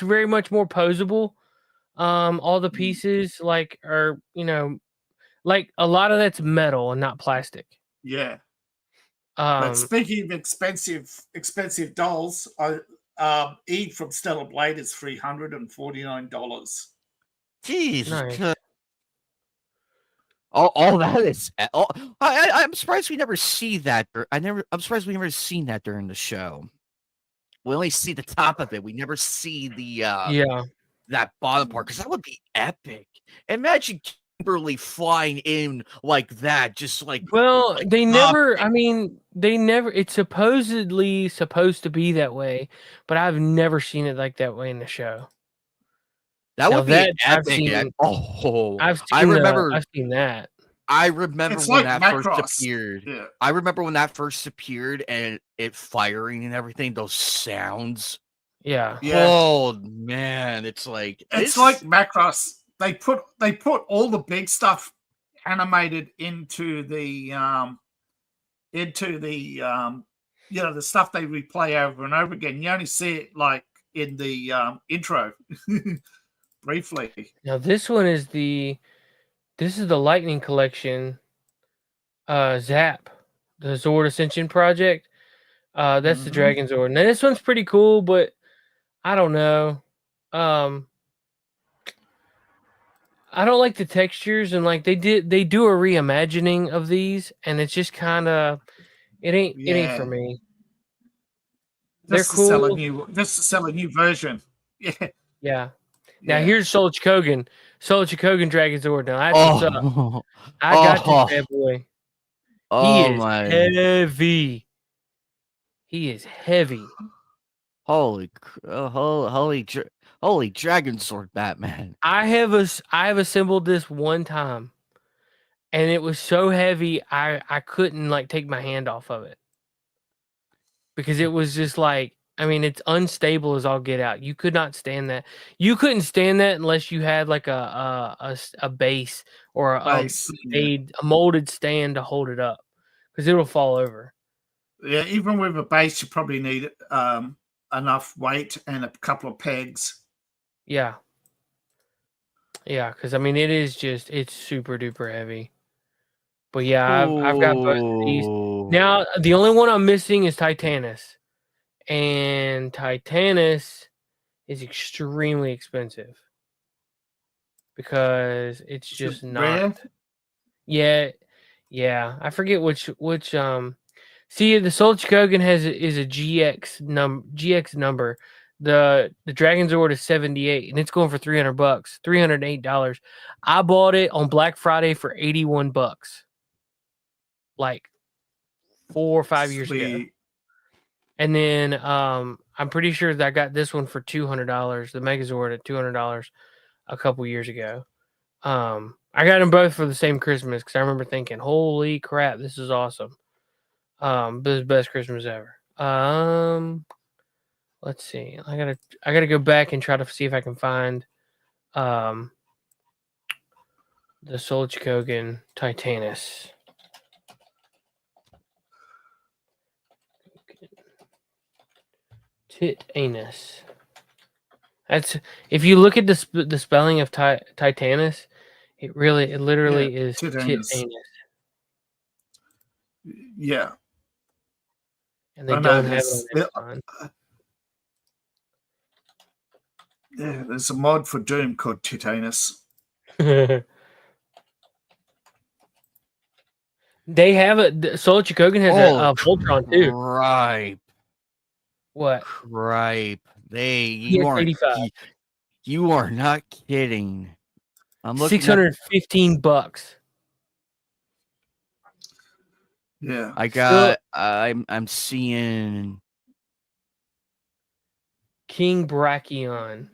very much more posable. All the pieces are like a lot of that's metal and not plastic. Yeah. But speaking of expensive dolls, E from Stellar Blade is $349. Jeez. Nice. All that is. I'm surprised we never see that. I'm surprised we never seen that during the show. We only see the top of it. We never see the that bottom part, because that would be epic. Imagine Kimberly flying in like that, just like. Well, they never. I mean, they never. It's supposedly supposed to be that way, but I've never seen it like that way in the show. That would be epic. I've seen that. I remember when that first appeared. Yeah. I remember when that first appeared and it firing and everything. Those sounds. Yeah. Oh man, it's like Macross. They put all the big stuff animated into the the stuff they replay over and over again. You only see it like in the intro. Briefly. Now this one is the Lightning Collection Zap, the Zord Ascension project. That's the Dragon Zord. Now this one's pretty cool, but I don't know. I don't like the textures, and like they do a reimagining of these, and it's just kind of it ain't for me. They're cool. Just to sell a new version. Yeah. Yeah. Now here's Soul Chikogan Dragon Zord. Now that's what's up. I got you, bad boy. He is heavy. Holy Dragon Sword, Batman! I have assembled this one time, and it was so heavy I couldn't take my hand off of it. because it was just like, I mean, it's unstable as all get out. You could not stand that. You couldn't stand that unless you had like a base or a molded stand to hold it up, because it'll fall over. Yeah, even with a base, you probably need enough weight and a couple of pegs. Yeah. Yeah, because I mean, it's super duper heavy. But yeah, I've got both of these. Now, the only one I'm missing is Titanus. And Titanus is extremely expensive because it's just not rare? Yeah. I forget which see, the Soul Chikogan is a GX number. The Dragon Zord is 78 and it's going for $300, $308. I bought it on Black Friday for $81, like 4 or 5 years ago. And then I'm pretty sure that I got this one for $200, the Megazord at $200 a couple years ago. I got them both for the same Christmas because I remember thinking, holy crap, this is awesome. This is the best Christmas ever. Let's see. I gotta go back and try to see if I can find the Soul Chikogan Titanus. Titanus. That's, if you look at the spelling of Titanus, it literally is Titanus. Yeah. And they don't have it on yeah, there's a mod for Doom called Titanus. They have Soul Chikogan has a Voltron too. Right. What? Right. You are not kidding. I'm looking $615. Yeah. I'm seeing King Brachion.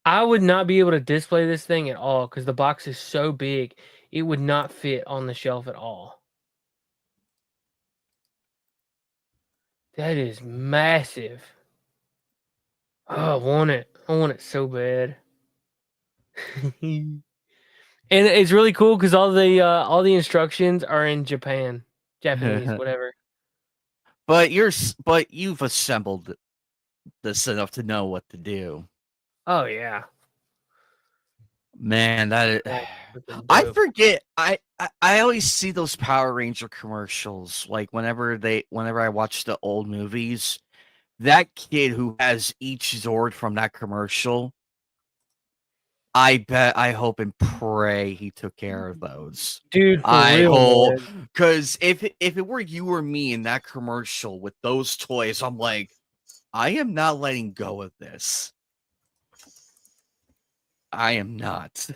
I would not be able to display this thing at all because the box is so big, it would not fit on the shelf at all. That is massive. Oh, I want it. I want it so bad. And it's really cool because all the instructions are in Japanese, whatever. But you've assembled this enough to know what to do. Oh yeah. Man, I forget. I always see those Power Ranger commercials. Like whenever I watch the old movies, that kid who has each Zord from that commercial, I hope and pray he took care of those. Dude, I hope, because if it were you or me in that commercial with those toys, I'm like, I am not letting go of this. I am not.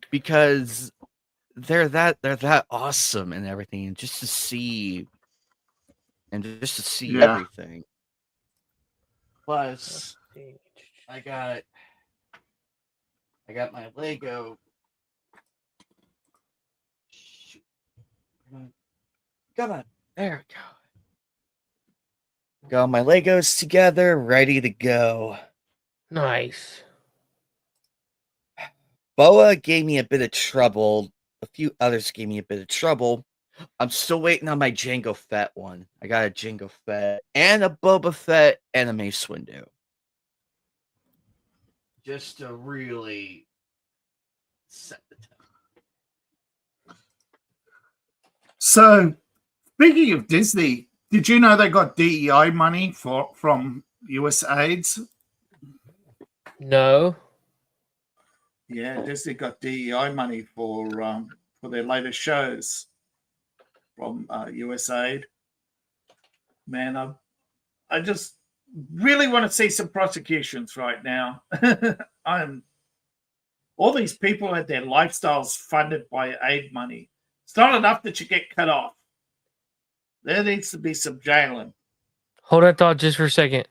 Because they're that awesome and everything, and just to see everything. Plus, I got my Lego. Come on, there we go. Got my Legos together, ready to go. Nice. Boa gave me a bit of trouble. A few others gave me a bit of trouble. I'm still waiting on my Jango Fett one. I got a Jango Fett and a Boba Fett and a Mace Windu. Just to really set the tone. So, speaking of Disney, did you know they got DEI money from USAID? No. Yeah, Disney got DEI money for their latest shows from USAID. Man, I just really want to see some prosecutions right now. All these people had their lifestyles funded by aid money. It's not enough that you get cut off. There needs to be some jailing. Hold that thought just for a second.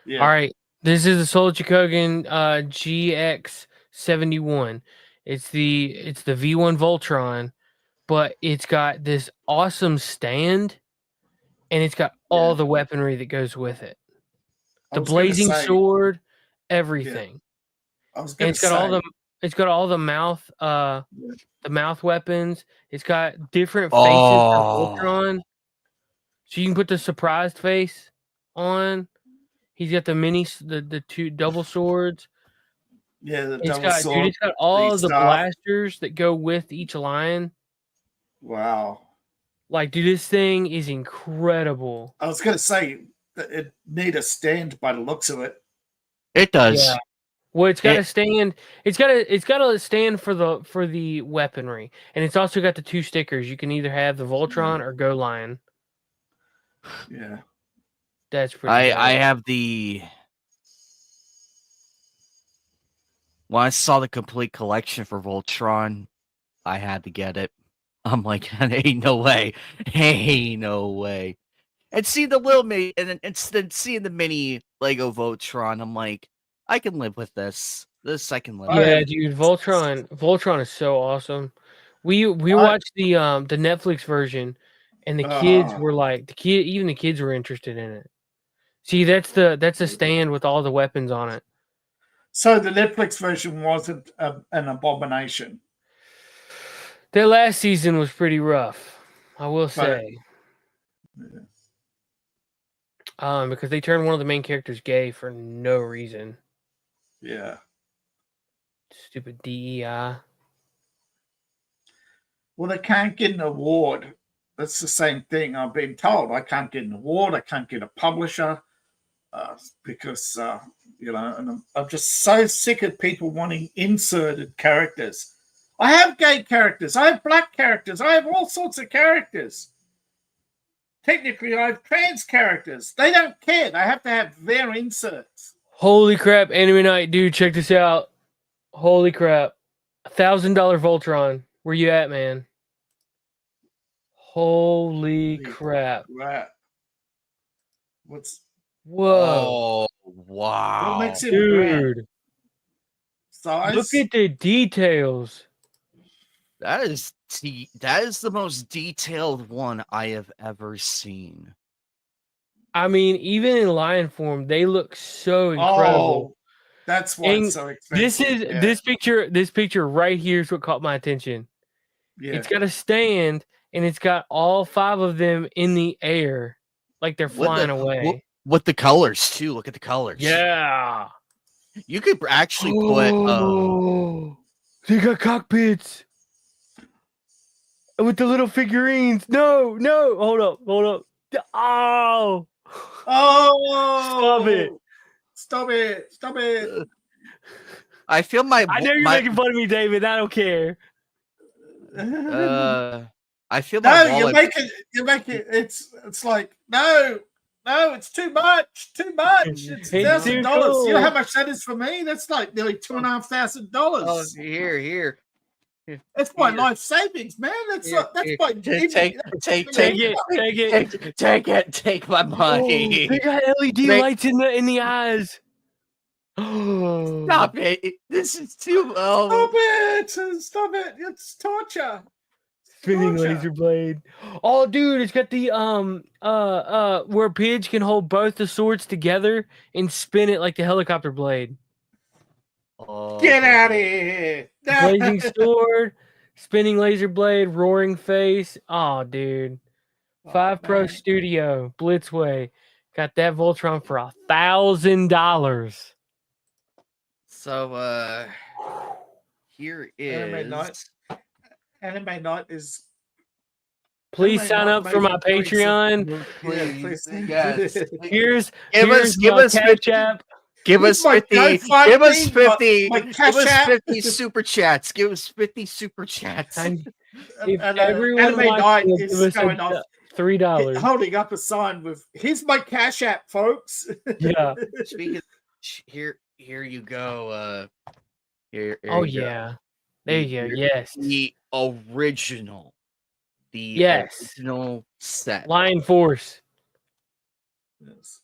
Yeah. All right. This is the Soul Chikogan GX71. It's the V1 Voltron, but it's got this awesome stand, and it's got all the weaponry that goes with it. The blazing sword, everything. I was And going it's to got say. it's got all the mouth weapons. It's got different faces for Voltron. So you can put the surprised face on. He's got the two double swords. Yeah, the double sword. Dude, it's got all the blasters that go with each line. Wow. Like, dude, this thing is incredible. I was going to say that it need a stand by the looks of it. It does. Yeah. Well, it's got a stand. It's got a stand for the weaponry, and it's also got the two stickers. You can either have the Voltron or Go Lion. Yeah, that's pretty. I have the. When I saw the complete collection for Voltron, I had to get it. I'm like, ain't no way, ain't no way. And see the little mini, and then seeing the mini Lego Voltron, I'm like, I can live with this. This I can live. Yeah, dude, Voltron is so awesome. We watched the Netflix version, and the kids were like, even the kids were interested in it. See, that's a stand with all the weapons on it. So the Netflix version wasn't an abomination. Their last season was pretty rough, I will say. Because they turned one of the main characters gay for no reason. Yeah. Stupid DEI. Well, they can't get an award. That's the same thing I've been told. I can't get an award. I can't get a publisher because, and I'm just so sick of people wanting inserted characters. I have gay characters. I have black characters. I have all sorts of characters. Technically, I have trans characters. They don't care. They have to have their inserts. Holy crap, Anime Night, dude, check this out. Holy crap. $1,000 Voltron. Where you at, man? Holy crap. Whoa. Oh, wow. What makes it dude. Size? Look at the details. That is the most detailed one I have ever seen. I mean, even in lion form, they look so incredible. Oh, that's why it's so expensive. This picture right here is what caught my attention. Yeah. It's got a stand, and it's got all 5 of them in the air, like they're flying away. With the colors too. Look at the colors. Yeah. You could actually put. They got cockpits with the little figurines. No, hold up. Oh. Stop it. I feel I know you're making fun of me, David. I don't care. I feel my wallet. You're making it's like no, it's too much. It's $1,000. Cool. You know how much that is for me? That's like nearly $2,500. Oh, here. That's my life savings, man. That's my take it. Take my money. They got LED lights in the eyes. Stop it! This is too low. Stop it! It's torture. Spinning laser blade. Oh, dude, it's got the where Pidge can hold both the swords together and spin it like the helicopter blade. Oh, get out of here! Blazing sword, spinning laser blade, roaring face. Oh, dude. 5 Pro Studio, Blitzway. Got that Voltron for $1,000. So here is Anime Night is. Please sign up for my Patreon. Please. Yes. Here's give us Cash App. Give us 50. Give us 50. Give us 50 super chats. Give us 50 super chats. If everyone is give us going off $3, holding up a sign with "Here's my Cash App, folks." Yeah. Here you go. Here oh you yeah. Go. There you go. Yes. The original. Original set. Lion Force. Yes.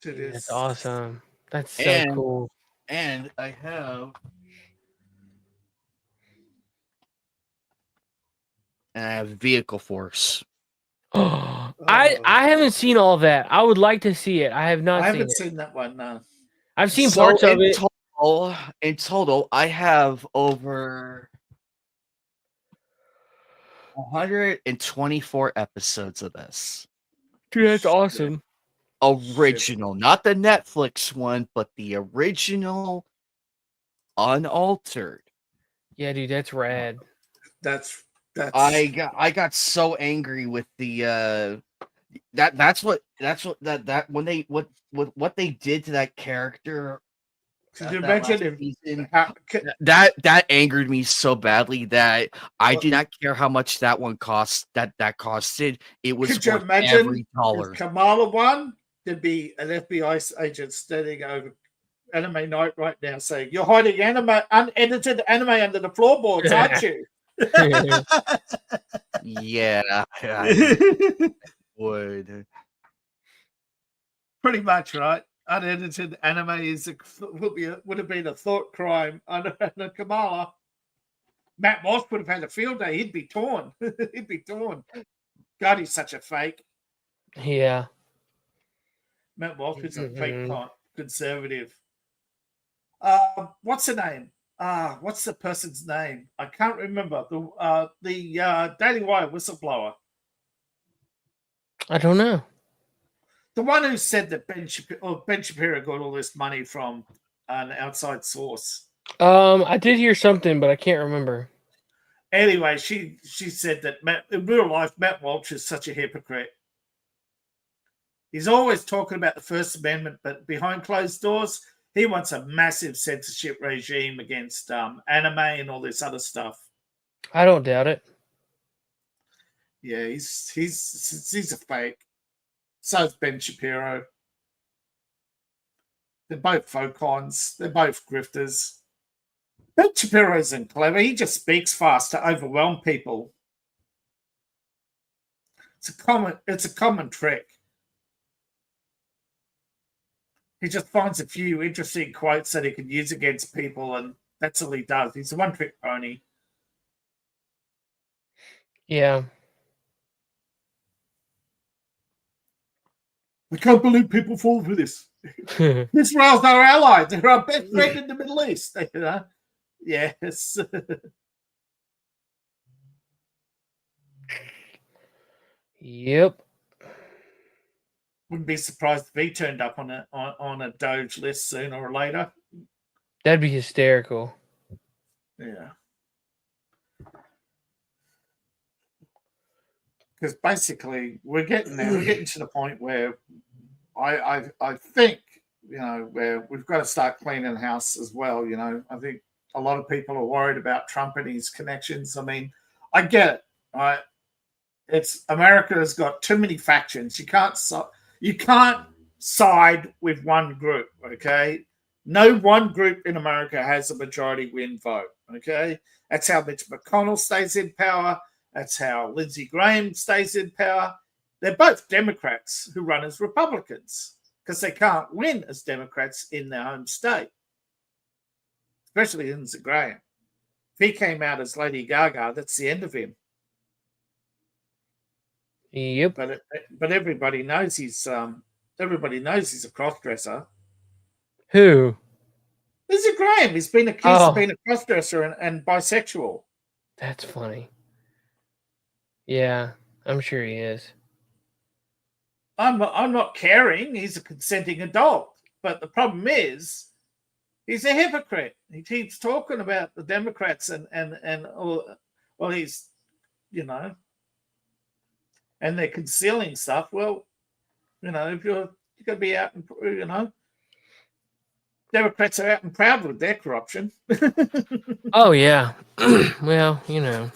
That's awesome. That's so cool. And I have and I have Vehicle Force. I haven't seen all that. I would like to see it. I have not I seen haven't it. seen that one. No. I've seen parts of it. In total, I have over 124 episodes of this. Dude, that's awesome. Original, not the Netflix one, but the original, unaltered. Yeah, dude, that's rad. That's I got so angry with the that's what when they what they did to that character. Could you imagine if season, that angered me so badly that I did not care how much that one cost. That costed. It was could you worth imagine every dollar. if Kamala won? There'd be an FBI agent standing over Anime Night right now saying, "You're hiding unedited anime under the floorboards, aren't you?" Yeah, I would. Pretty much, right? Unedited anime would have been a thought crime under Kamala. Matt Moss would have had a field day. He'd be torn. He'd be torn. God, he's such a fake. Yeah. Matt Moss is a fake conservative. What's the name? What's the person's name? I can't remember. The Daily Wire whistleblower. I don't know. The one who said that Ben Shapiro got all this money from an outside source. I did hear something, but I can't remember. Anyway, she said that in real life, Matt Walsh is such a hypocrite. He's always talking about the First Amendment, but behind closed doors, he wants a massive censorship regime against anime and all this other stuff. I don't doubt it. Yeah, he's a fake. So is Ben Shapiro. They're both phocons. They're both grifters. Ben Shapiro isn't clever. He just speaks fast to overwhelm people. It's a common trick. He just finds a few interesting quotes that he can use against people, and that's all he does. He's a one-trick pony. Yeah. I can't believe people fall for this. Israel's our ally. They're our best friend in the Middle East. You know? Yes. Yep. Wouldn't be surprised if he turned up on a Doge list sooner or later. That'd be hysterical. Yeah. Because basically we're getting to the point where I think, you know, where we've got to start cleaning the house as well. You know, I think a lot of people are worried about Trump and his connections. I mean, I get it, right? It's America has got too many factions. You can't side with one group, okay? No one group in America has a majority win vote, okay? That's how Mitch McConnell stays in power. That's how Lindsey Graham stays in power. They're both Democrats who run as Republicans because they can't win as Democrats in their home state, especially Lindsey Graham. If he came out as Lady Gaga, that's the end of him. Yep. But everybody knows he's a crossdresser. Who? Lindsey Graham. He's been accused of being a crossdresser and bisexual. That's funny. Yeah, I'm sure he is. I'm not caring. He's a consenting adult. But the problem is, he's a hypocrite. He keeps talking about the Democrats and he's, you know, and they're concealing stuff. Well, you know, if you're going to be out and, you know, Democrats are out and proud with their corruption. Oh, yeah. Well, you know,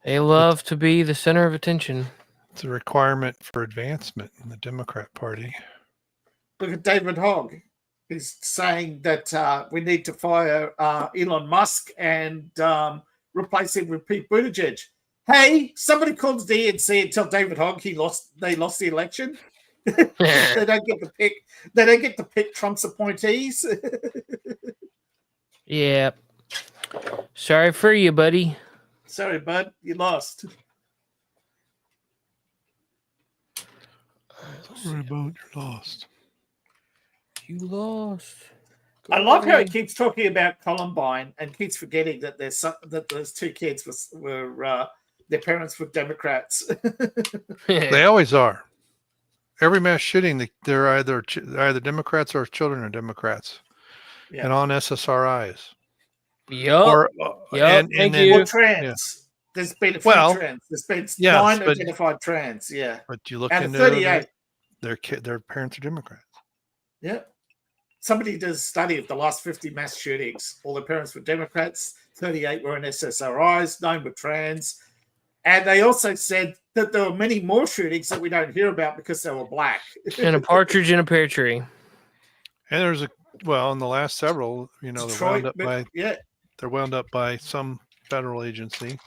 they love to be the center of attention. It's a requirement for advancement in the Democrat Party. Look at David Hogg. He's saying that we need to fire Elon Musk and replace him with Pete Buttigieg. Hey, somebody called the DNC and tell David Hogg they lost the election. They don't get to pick. They don't get to pick Trump's appointees. Yeah. Sorry for you, buddy. Sorry, bud, you lost. Sorry about you lost. You lost. I love how he keeps talking about Columbine and keeps forgetting that those two kids were their parents were Democrats. They always are. Every mass shooting, they're either Democrats or children are Democrats, and on SSRIs. Yep. And Thank then, you. Or trans. Yeah. There's been a few trans. There's been 9 identified trans. Yeah. But you look out into 38. Their parents are Democrats. Yeah. Somebody does a study of the last 50 mass shootings. All the parents were Democrats. 38 were in SSRIs. 9 were trans. And they also said that there were many more shootings that we don't hear about because they were black. And a partridge in a pear tree. And there's in the last several, Detroit, they're wound up by some federal agency,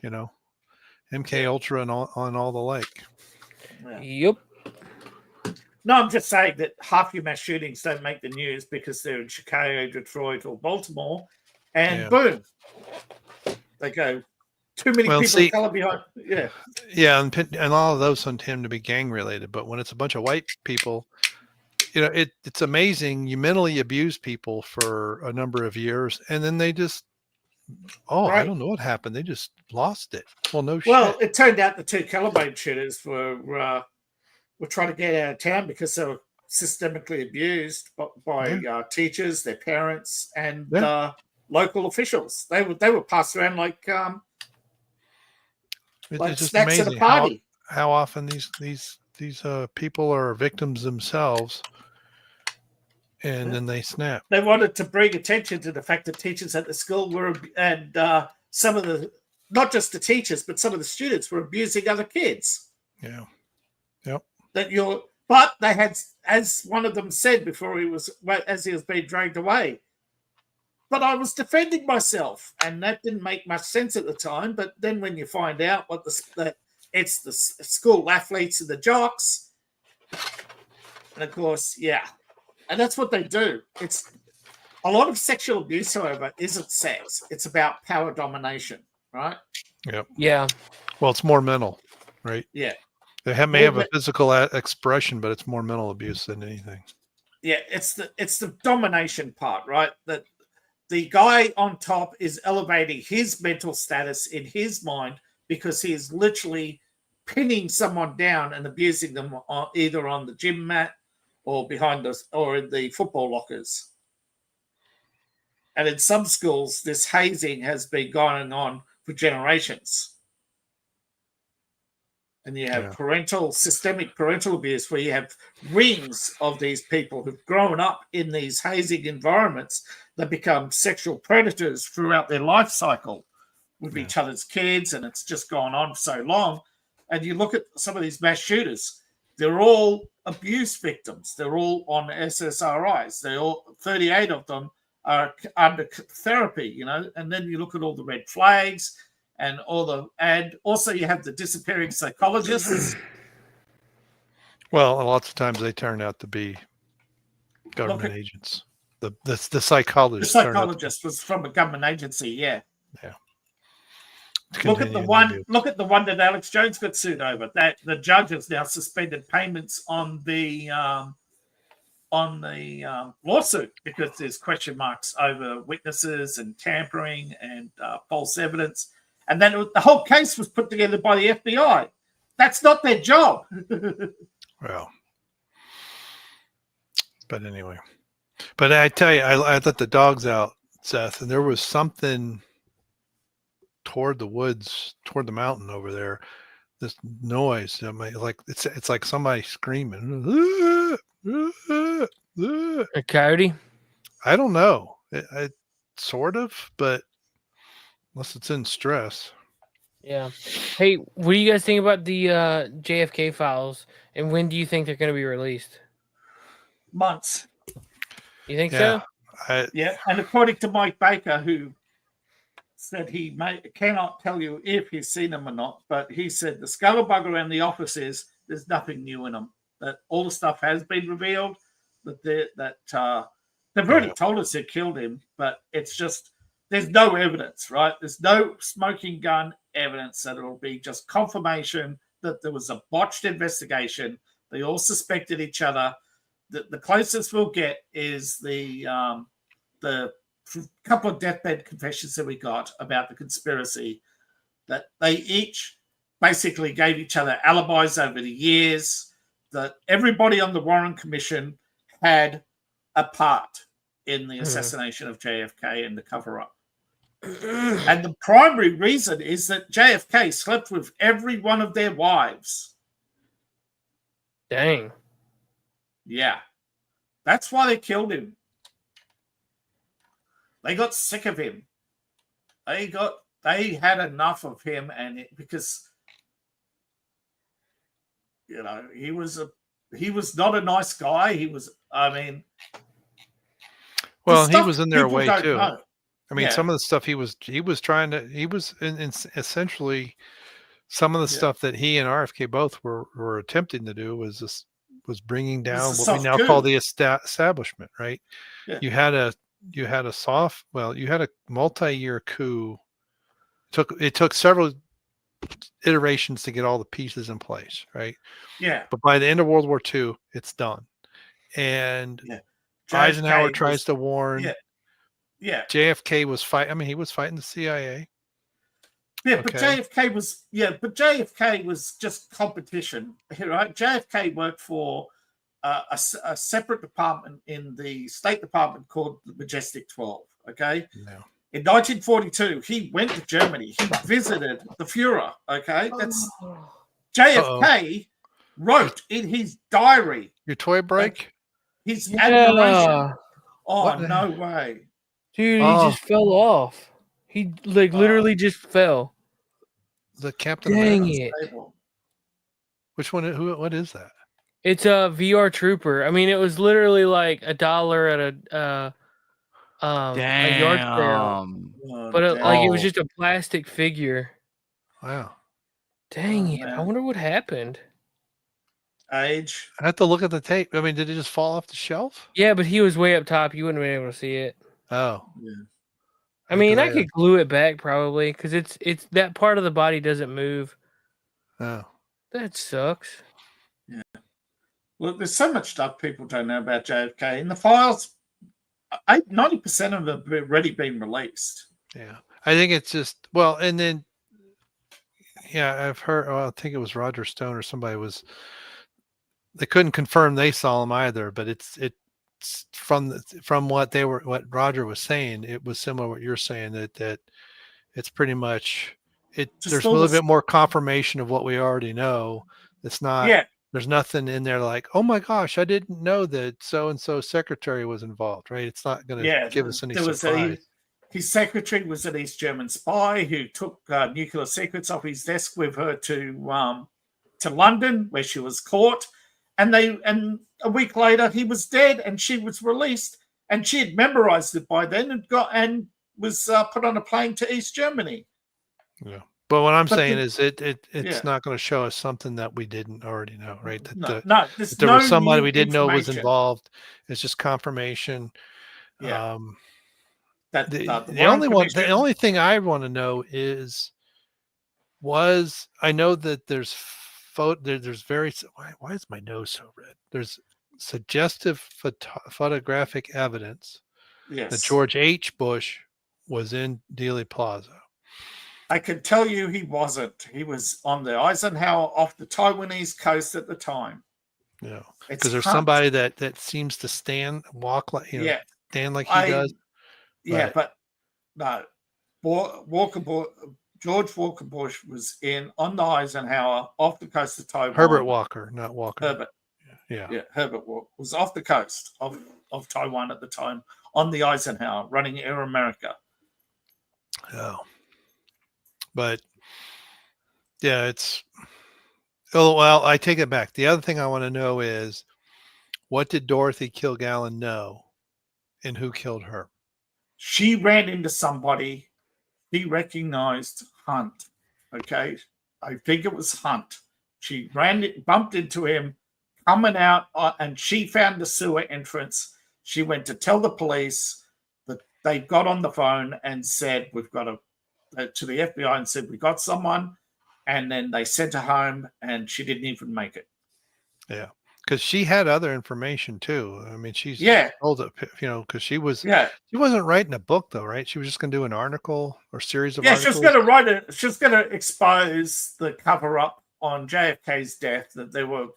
MK Ultra and on all the like. Yeah. Yep. No, I'm just saying that half your mass shootings don't make the news because they're in Chicago, Detroit, or Baltimore, and boom, they go. Too many people of color behind. Yeah. Yeah, and all of those tend to be gang related, but when it's a bunch of white people, it's amazing. You mentally abuse people for a number of years, and then they just, I don't know what happened. They just lost it. Well, no shit. Well, it turned out the 2 Columbine shooters were trying to get out of town because they were systemically abused by teachers, their parents, and local officials. They were passed around like it's just snacks amazing at a party. How often these people are victims themselves, and then they snap. They wanted to bring attention to the fact that teachers at the school were, and some of the, not just the teachers, but some of the students were abusing other kids. Yeah. Yep. But they had, as one of them said as he was being dragged away, but I was defending myself, and that didn't make much sense at the time. But then when you find out that it's the school athletes and the jocks, and of course, and that's what they do. It's a lot of sexual abuse, however, isn't sex. It's about power domination, right? Yep. Yeah. Well, it's more mental, right? Yeah. They may have a physical expression, but it's more mental abuse than anything. Yeah, it's the domination part, right? That the guy on top is elevating his mental status in his mind because he is literally pinning someone down and abusing them either on the gym mat or behind us or in the football lockers. And in some schools, this hazing has been going on for generations. And you have systemic parental abuse where you have rings of these people who've grown up in these hazing environments that become sexual predators throughout their life cycle with each other's kids, and it's just gone on for so long. And you look at some of these mass shooters, they're all abuse victims. They're all on SSRIs. 38 of them are under therapy, and then you look at all the red flags, and also you have the disappearing psychologists. Well, lots of times they turn out to be government agents. The psychologist. The psychologist was from a government agency. Yeah. Yeah. Look at the one that Alex Jones got sued over. That the judge has now suspended payments on the lawsuit because there's question marks over witnesses and tampering and false evidence. And then the whole case was put together by the FBI. That's not their job. Well, but anyway. But I tell you, I let the dogs out, Seth, and there was something toward the woods, toward the mountain over there. This noise, it's like somebody screaming. A coyote? I don't know. It sort of, but unless it's in stress. Yeah. Hey, what do you guys think about the JFK files, and when do you think they're going to be released? Months. You think so? Yeah. And according to Mike Baker, who said he cannot tell you if he's seen them or not, but he said the scuttlebutt around the office is there's nothing new in them. That all the stuff has been revealed. That they've already told us who killed him, but it's just there's no evidence, right? There's no smoking gun evidence that it'll be just confirmation that there was a botched investigation. They all suspected each other. The closest we'll get is the couple of deathbed confessions that we got about the conspiracy, that they each basically gave each other alibis over the years, that everybody on the Warren Commission had a part in the assassination of JFK and the cover-up. And the primary reason is that JFK slept with every one of their wives. Dang. Yeah. That's why they killed him. They got sick of him. They had enough of him, and because he was not a nice guy. He was, well, he was in their way too. Know. I mean, some of the stuff he was essentially some of the stuff that he and RFK both were attempting to do was bringing down what we now call the establishment, right? Yeah. You had a multi-year coup. It took several iterations to get all the pieces in place, right? Yeah. But by the end of World War II, it's done. And Eisenhower tries to warn. Yeah. Yeah. JFK was he was fighting the CIA. Yeah, but JFK was just competition, right? JFK worked for a separate department in the State Department called the Majestic 12. Okay. No. In 1942, he went to Germany. He visited the Führer. Okay, that's JFK wrote in his diary. Your toy break? His admiration. Oh, no way. Dude, he just fell off. He literally just fell. The Captain Dang America. it. Which one? What is that? It's a VR Trooper. I mean, it was literally like $1 at a yard sale. But it was just a plastic figure. Wow. Dang it. I wonder what happened. Age. I have to look at the tape. I mean, did it just fall off the shelf? Yeah, but he was way up top. You wouldn't have been able to see it. Oh. Yeah. I mean, I could glue it back probably because it's that part of the body doesn't move. Oh. That sucks. Yeah. Look, there's so much stuff people don't know about JFK. In the files, 90% of them have already been released. Yeah. I think it's just, well, and then, I've heard, I think it was Roger Stone or somebody they couldn't confirm they saw him either, but it's from what Roger was saying, it was similar to what you're saying, that it's pretty much there's a little bit more confirmation of what we already know. It's not there's nothing in there like, oh my gosh, I didn't know that so and so secretary was involved, right? It's not going to give us any surprise. His secretary was an East German spy who took nuclear secrets off his desk with her to London, where she was caught. And a week later, he was dead, and she was released, and she had memorized it by then and was put on a plane to East Germany. Yeah, but what I'm saying is, it's not going to show us something that we didn't already know, right? That there was somebody we didn't know was involved. It's just confirmation. Yeah. The only thing I want to know is, I know that there's very, why is my nose so red? There's suggestive photographic evidence that George H. Bush was in Dealey Plaza. I can tell you he wasn't. He was on the Eisenhower off the Taiwanese coast at the time. Yeah, because there's somebody that seems to stand like he does. Yeah, but no, George Walker Bush was on the Eisenhower off the coast of Taiwan. Herbert Walker, not Walker. Herbert. Yeah, Herbert Walker was off the coast of Taiwan at the time on the Eisenhower, running Air America. Oh, but I take it back. The other thing I want to know is, what did Dorothy Kilgallen know, and who killed her? She ran into somebody. He recognized Hunt. Okay. I think it was Hunt. She bumped into him coming out, and she found the sewer entrance. She went to tell the police that they got on the phone and said, we've got to the FBI and said, we got someone. And then they sent her home and she didn't even make it. Yeah. Because she had other information too. I mean, she's told it, because she wasn't writing a book though, right? She was just going to do an article or series of articles. She was going to write it. She was going to expose the cover up on JFK's death, that there were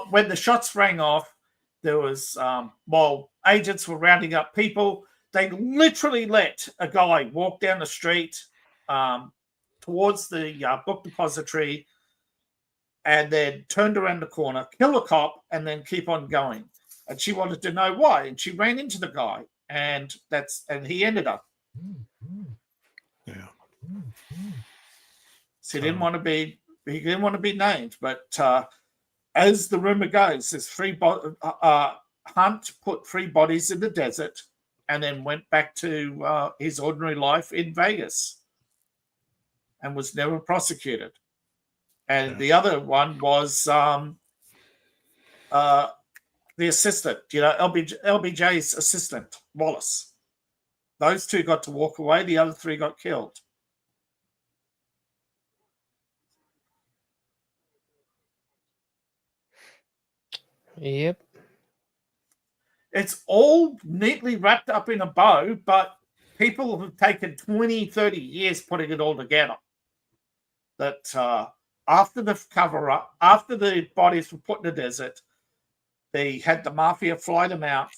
when the shots rang off, there was while agents were rounding up people, they literally let a guy walk down the street towards the book depository, and then turned around the corner, kill a cop, and then keep on going. And she wanted to know why, and she ran into the guy, and he ended up. Yeah. So he didn't want to be named, but as the rumor goes, there's Hunt put 3 bodies in the desert, and then went back to his ordinary life in Vegas, and was never prosecuted. And the other one was the assistant, LBJ's assistant, Wallace. Those 2 got to walk away. The other 3 got killed. Yep. It's all neatly wrapped up in a bow, but people have taken 20, 30 years putting it all together. That after the cover-up, after the bodies were put in the desert, they had the mafia fly them out,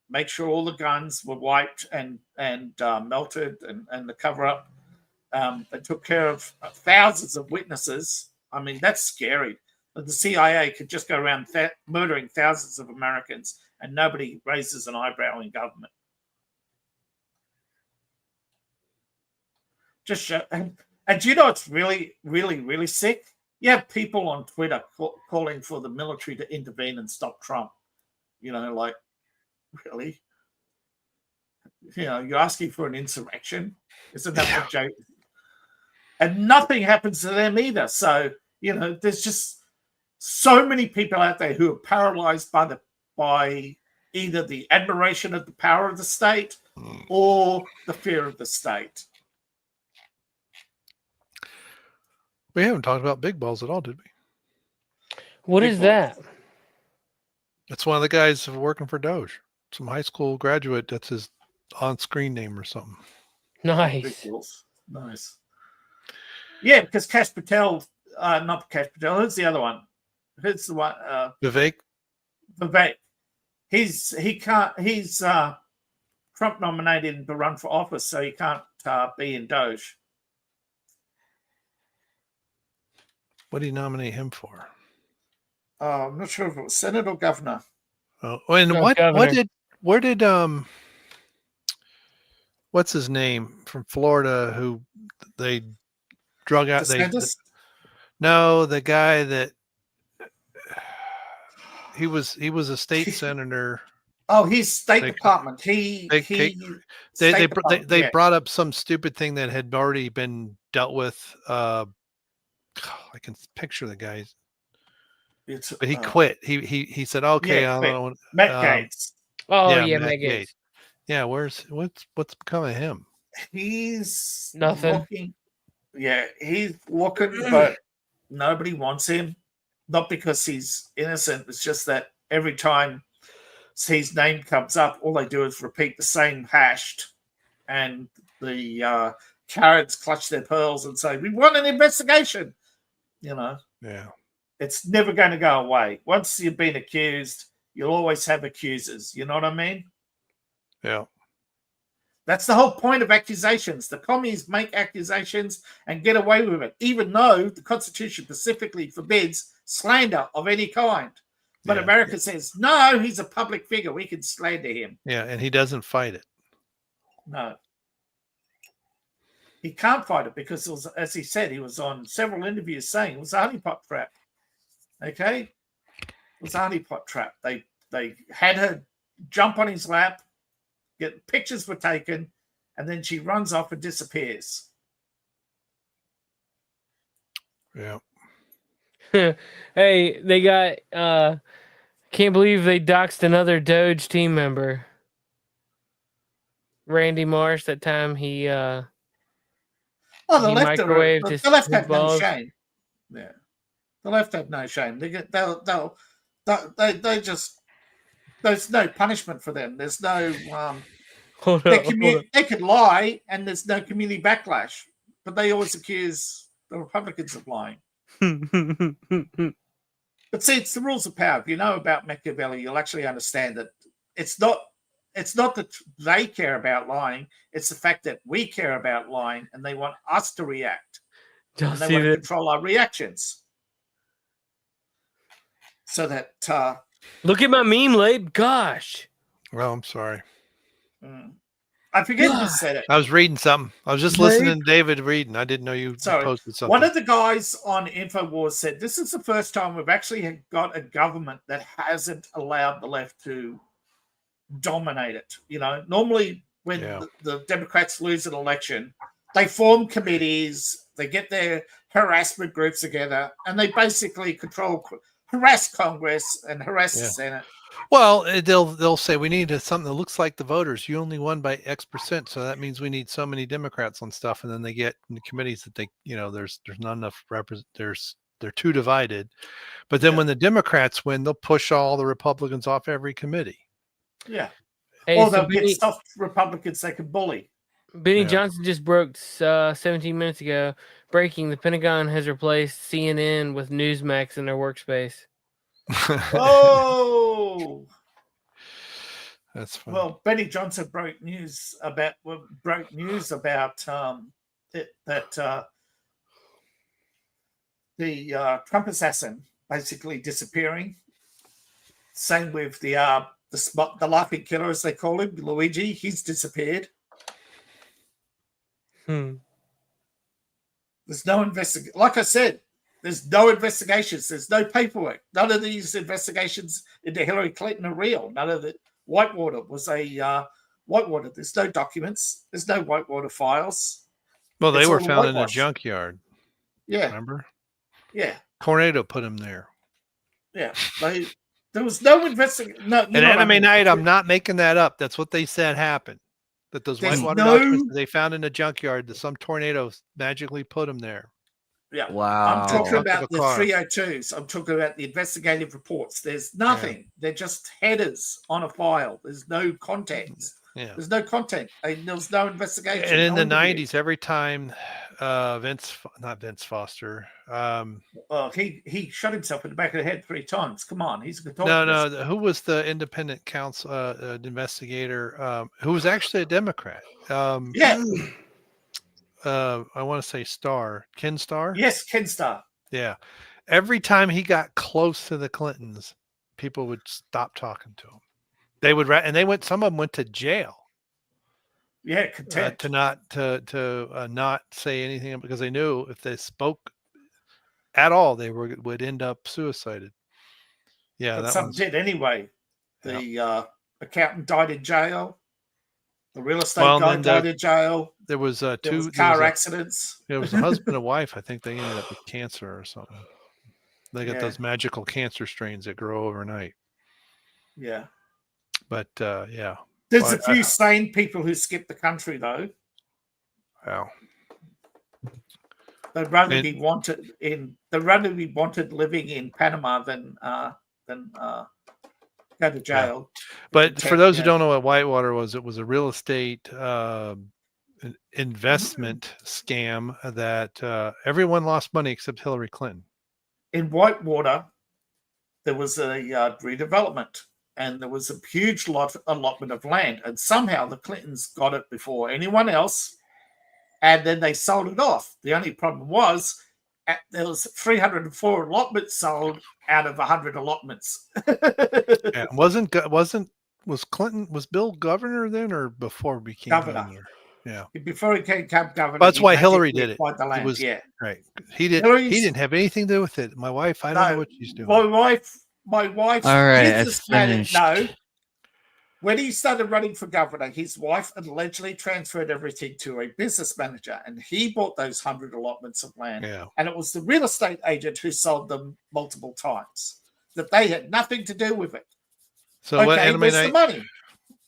make sure all the guns were wiped and melted, and the cover-up. They took care of thousands of witnesses. I mean, that's scary. The CIA could just go around murdering thousands of Americans, and nobody raises an eyebrow in government. Just show, and do you know what's really, really, really sick? You have people on Twitter calling for the military to intervene and stop Trump. Like, really? You're asking for an insurrection? Isn't that what Jay? And nothing happens to them either. So, there's just so many people out there who are paralyzed by either the admiration of the power of the state or the fear of the state. We haven't talked about big balls at all, did we? What is that? It's one of the guys working for Doge. Some high school graduate. That's his on-screen name or something. Nice. Nice. Yeah, because Kash Patel, not Kash Patel, who's the other one? Who's the one? Vivek. He's Trump nominated him to run for office, so he can't be in Doge. What did he nominate him for? I'm not sure if it was Senate or governor. Oh, and Governor. where did what's his name from Florida who they drug out? No, the guy that he was a state senator. Oh, he's State Department. They brought up some stupid thing that had already been dealt with. I can picture the guy, but he quit. He said, "Okay, I don't want." Matt Gaetz. Oh yeah, Matt Gaetz. Yeah, what's become of him? He's nothing. He's looking, but nobody wants him. Not because he's innocent. It's just that every time his name comes up, all they do is repeat the same hashed, and the Karens clutch their pearls and say, "We want an investigation." Yeah. It's never going to go away. Once you've been accused, you'll always have accusers. You know what I mean? Yeah. That's the whole point of accusations. The commies make accusations and get away with it, even though the Constitution specifically forbids slander of any kind. But America says, no, he's a public figure. We can slander him. Yeah, and he doesn't fight it. No. He can't fight it because, as he said, he was on several interviews saying it was a honeypot trap. Okay? It was a honeypot trap. They had her jump on his lap, pictures were taken, and then she runs off and disappears. Yeah. Hey, they got can't believe they doxed another Doge team member. Randy Marsh, that time he the he left microwaved his have no balls. shame. Yeah, the left have no shame. They just there's no punishment for them. There's no Hold up. they could lie and there's no community backlash, but they always accuse the Republicans of lying. But see, it's the rules of power. If you know about Machiavelli, you'll actually understand that it's not that they care about lying. It's the fact that we care about lying and they want us to react. And they want to control our reactions. So that... Look at my meme, Labe. Gosh. Well, I'm sorry. I forget who said it. I was reading something. I was just listening to David reading. I didn't know you posted something. One of the guys on InfoWars said, this is the first time we've actually got a government that hasn't allowed the left to dominate it. You know, normally when the Democrats lose an election, they form committees, they get their harassment groups together, and they basically harass Congress and harass the Senate. Well, they'll say we need something that looks like the voters. You only won by X%, so that means we need so many Democrats on stuff, and then they get in the committees that there's not enough they're too divided. But then when the Democrats win, they'll push all the Republicans off every committee. Yeah, or they'll get soft Republicans they can bully. Benny Johnson just broke 17 minutes ago. Breaking: the Pentagon has replaced CNN with Newsmax in their workspace. Oh, that's funny. Well, Benny Johnson broke news about the Trump assassin basically disappearing. Same with the laughing killer, as they call him, Luigi. He's disappeared. There's no investigation. Like I said, there's no investigations. There's no paperwork. None of these investigations into Hillary Clinton are real. None of it. Whitewater was a Whitewater. There's no documents. There's no Whitewater files. Well, they were found in a junkyard. Yeah. Remember? Yeah. Tornado put them there. Yeah. There was no investigation. No, and Anime Night, I'm not making that up. That's what they said happened. That those Whitewater documents they found in a junkyard, that some tornado magically put them there. Yeah. Wow. I'm talking about the 302s. I'm talking about the investigative reports. There's nothing. Yeah. They're just headers on a file. There's no content. Yeah. There's no content. There was no investigation. And in the 90s, every time Vince Foster. He shot himself in the back of the head 3 times. Come on, he's a good talker. No. Who was the independent counsel investigator? Who was actually a Democrat? I want to say Ken Starr. Yes, Ken Starr. Yeah. Every time he got close to the Clintons, people would stop talking to him. They would, and some of them went to jail. Yeah, contempt. To not say anything, because they knew if they spoke at all, they would end up suicided. Yeah, but some did anyway. The accountant died in jail. The real estate guy died in jail. There was two car accidents. It was a husband and wife. I think they ended up with cancer or something. They got those magical cancer strains that grow overnight. Yeah. But yeah. There's a few sane people who skip the country, though. Wow. They'd rather be wanted living in Panama than go to jail. Yeah. But for those who don't know what Whitewater was, it was a real estate investment scam that everyone lost money except Hillary Clinton. In Whitewater, there was a redevelopment. And there was a huge allotment of land. And somehow the Clintons got it before anyone else. And then they sold it off. The only problem was there was 304 allotments sold out of 100 allotments. Yeah. Was Bill governor then or before he became governor? Yeah. Before he became governor. That's why Hillary did it. The land. Right. He didn't have anything to do with it. My wife, I don't know what she's doing. My wife's business manager. No, when he started running for governor, his wife allegedly transferred everything to a business manager, and he bought those 100 allotments of land. Yeah. And it was the real estate agent who sold them multiple times. That they had nothing to do with it. So where's the money?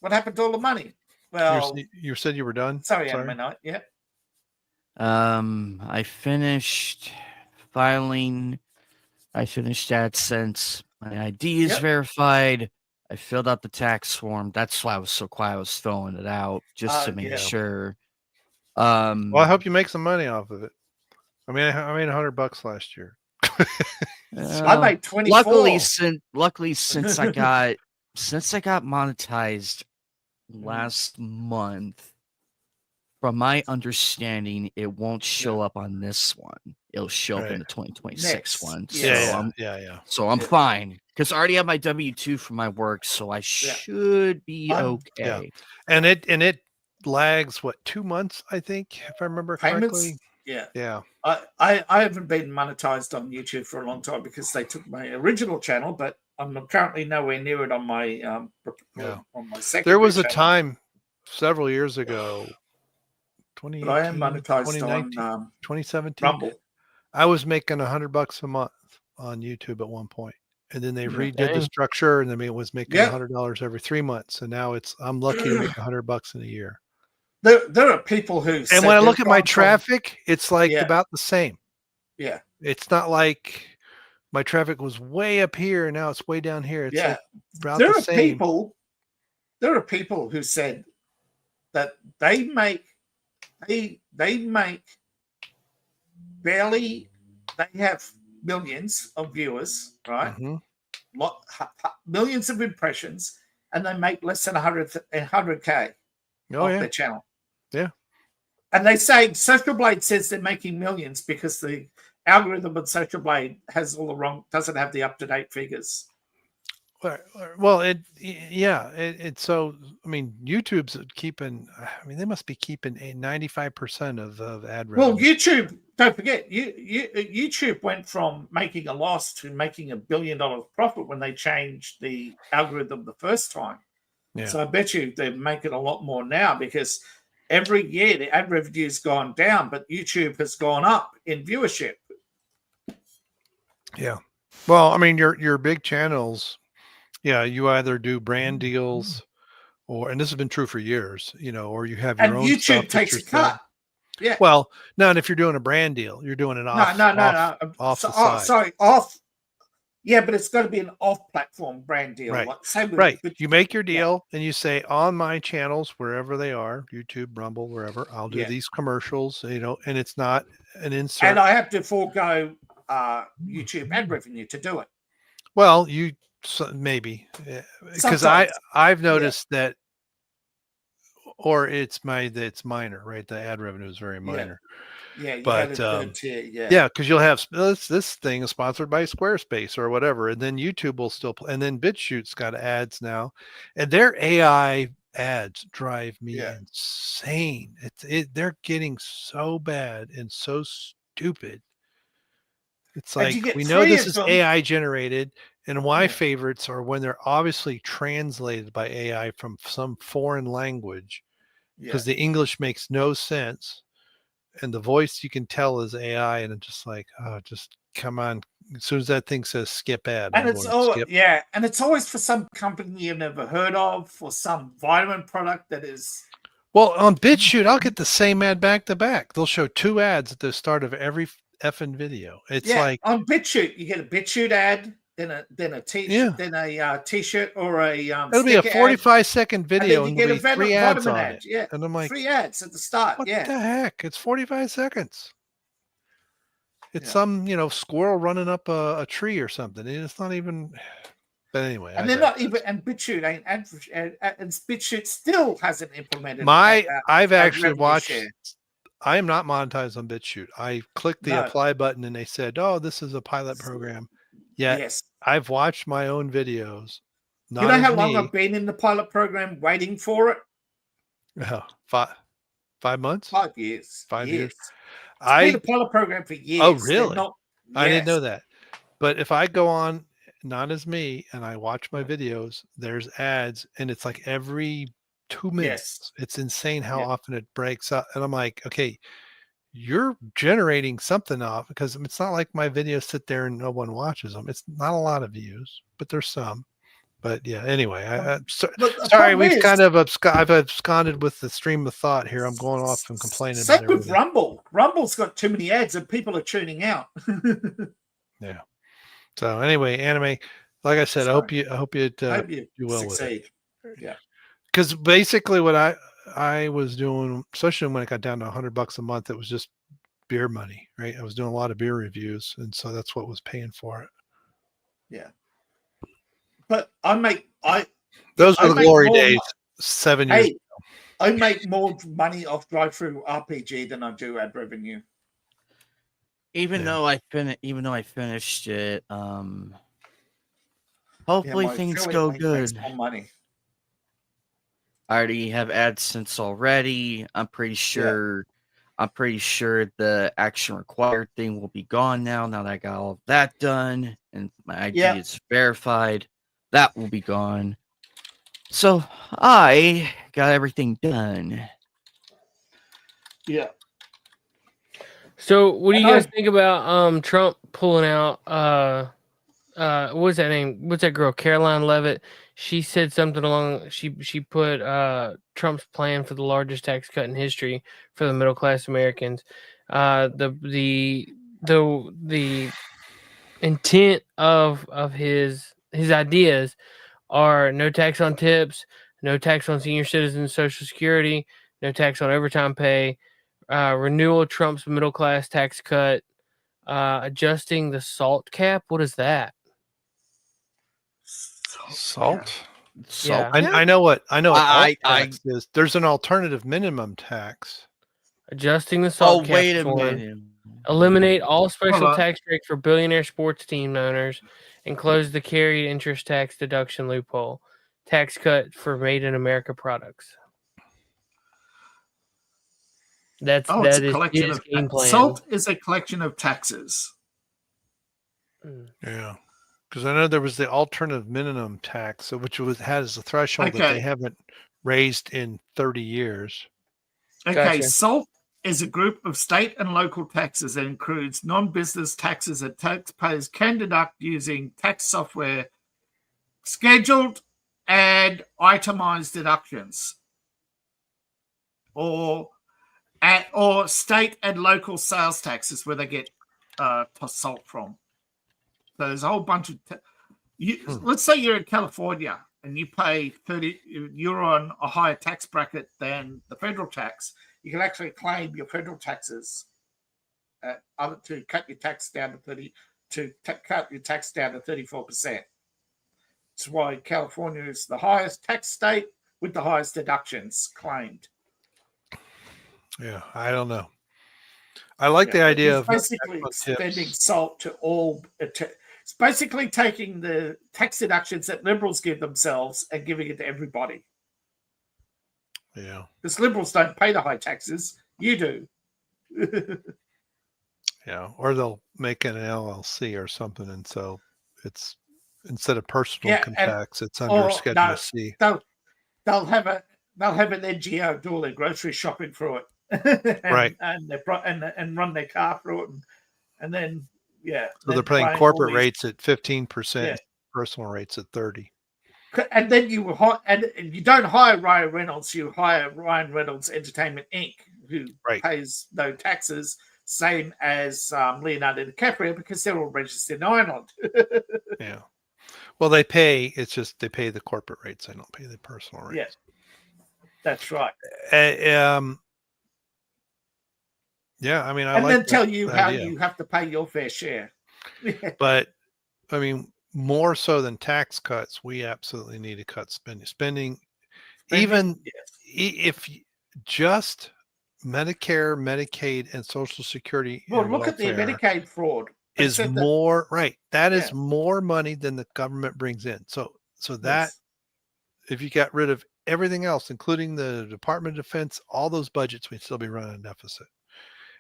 What happened to all the money? Well, you said you were done. sorry, Anime Night. Yeah. I finished filing. I finished AdSense. My ID is verified. I filled out the tax form. That's why I was so quiet. I was filling it out just to make sure. Well, I hope you make some money off of it. I mean, I made $100 last year. I made 24. Luckily, since I got monetized last month, from my understanding, it won't show up on this one. It'll show up in the 2026 one. So I'm fine because I already have my W-2 for my work, so I should be okay. And it lags 2 months, I think, if I remember correctly. Yeah. I haven't been monetized on YouTube for a long time because they took my original channel, but I'm currently nowhere near it on my on my second. There was a time several years ago. But I am monetized on 2017. Rumble. I was making $100 a month on YouTube at one point, and then they redid the structure, and then it was making $100 every 3 months, and now I'm lucky to make $100 in a year. There are people who, and when I look at my traffic, it's like about the same. Yeah, it's not like my traffic was way up here and now it's way down here. It's like about there the are same. There are people who said that they make barely. They have millions of viewers, right? Millions of impressions, and they make less than 100K off their channel. Yeah. And they say Social Blade says they're making millions because the algorithm of Social Blade has all the wrong, doesn't have the up-to-date figures. Well, it's so, I mean, YouTube's keeping, I mean, they must be keeping 95% of ad revenue. Well, YouTube, don't forget, YouTube went from making a loss to making $1 billion profit when they changed the algorithm the first time. Yeah. So I bet you they're making a lot more now because every year the ad revenue's gone down, but YouTube has gone up in viewership. Yeah. Well, I mean, your big channels, you either do brand deals or, and this has been true for years, or you have your own YouTube stuff takes a cut. Yeah. Well, not if you're doing a brand deal. You're doing it off. No. Off the side. Sorry, off. Yeah, but it's got to be an off-platform brand deal. Right. Right. You make your deal and you say, on my channels, wherever they are, YouTube, Rumble, wherever, I'll do these commercials, and it's not an insert. And I have to forego YouTube ad revenue to do it. Well, maybe because I've noticed that, or it's minor, right? The ad revenue is very minor. Yeah, but because you'll have this thing is sponsored by Squarespace or whatever, and then YouTube will still play, and then BitChute's got ads now, and their AI ads drive me insane. They're getting so bad and so stupid. It's like, we know this is AI generated, and my favorites are when they're obviously translated by AI from some foreign language because the English makes no sense. And the voice you can tell is AI, and it's just like, oh, just come on. As soon as that thing says skip ad, and it's always for some company you've never heard of, for some vitamin product that is. Well, on BitChute, I'll get the same ad back to back. They'll show 2 ads at the start of every effing video. It's like on BitChute, you get a BitChute ad, then a t-shirt or a it'll be a 45-second video and you get be 3 ads on ad. it. Yeah, and I'm like, 3 ads at the start. What the heck? It's 45 seconds. It's some squirrel running up a tree or something. It's not even. But anyway, and they're not even. And BitChute ain't and BitChute still hasn't implemented. I've actually watched. I am not monetized on BitChute. I clicked the apply button and they said, "Oh, this is a pilot program." Yes, I've watched my own videos. You know how long I've been in the pilot program waiting for it? 5 months? 5 years. 5 years. It's been a pilot program for years. Oh, really? I didn't know that. But if I go on, not as me, and I watch my videos, there's ads, and it's like every 2 minutes. It's insane how often it breaks up. And I'm like, okay, you're generating something off, because it's not like my videos sit there and no one watches them. It's not a lot of views, but there's some. But yeah, anyway, But the sorry, problem we've is, kind of I've absconded with the stream of thought here. I'm going off and complaining same about with everything. Rumble. Rumble's got too many ads and people are tuning out. Yeah. So anyway, anime, like I said, I hope you you do well with succeed. it. Yeah. Because basically, what I was doing, especially when it got down to $100 a month, it was just beer money, right? I was doing a lot of beer reviews, and so that's what was paying for it. Yeah. But those were the glory days 7 years ago. I make more money off drive-through RPG than I do ad revenue. Even though I finished it, hopefully things go good. More money. I already have AdSense already. I'm pretty sure the action required thing will be gone now that I got all of that done and my ID is verified. That will be gone. So I got everything done. Yeah. So what do you guys think about Trump pulling out what's that name? What's that girl? Caroline Levitt. She said something along she put Trump's plan for the largest tax cut in history for the middle class Americans. The intent of his ideas are no tax on tips, no tax on senior citizens Social Security, no tax on overtime pay, renewal of Trump's middle class tax cut, adjusting the SALT cap. What is that? Salt? Yeah. I know what tax is. There's an alternative minimum tax. Adjusting the SALT cap. Wait a minute. Eliminate all special tax rates for billionaire sports team owners and close the carried interest tax deduction loophole. Tax cut for made in America products. That is his game plan. SALT is a collection of taxes. Yeah. Because I know there was the alternative minimum tax, which has a threshold that they haven't raised in 30 years. Okay, Gotcha. SALT is a group of state and local taxes that includes non-business taxes that taxpayers can deduct using tax software, scheduled and itemized deductions, or state and local sales taxes where they get SALT from. So there's a whole bunch of let's say you're in California and you pay you're on a higher tax bracket than the federal tax. You can actually claim your federal taxes to cut your tax down to 34%. That's why California is the highest tax state with the highest deductions claimed. Yeah, I don't know. I like the idea of basically extending SALT to all. It's basically taking the tax deductions that liberals give themselves and giving it to everybody. Yeah. Because liberals don't pay the high taxes. You do. Yeah. Or they'll make an LLC or something. And so it's instead of personal income tax, it's under Schedule C. They'll have an NGO do all their grocery shopping through it. Right. And run their car through it. And then, So they're paying corporate rates at 15%, personal rates at 30%. And then you don't hire Ryan Reynolds, you hire Ryan Reynolds Entertainment Inc., who pays no taxes, same as Leonardo DiCaprio, because they're all registered in Ireland. Yeah. Well, they pay the corporate rates. They don't pay the personal rates. Yeah. That's right. Yeah, I mean, and then tell you how you have to pay your fair share. But I mean, more so than tax cuts, we absolutely need to cut spending. Even if just Medicare, Medicaid, and Social Security. Well, look at the Medicaid fraud. Is more right. That is more money than the government brings in. So that if you got rid of everything else, including the Department of Defense, all those budgets, we'd still be running a deficit.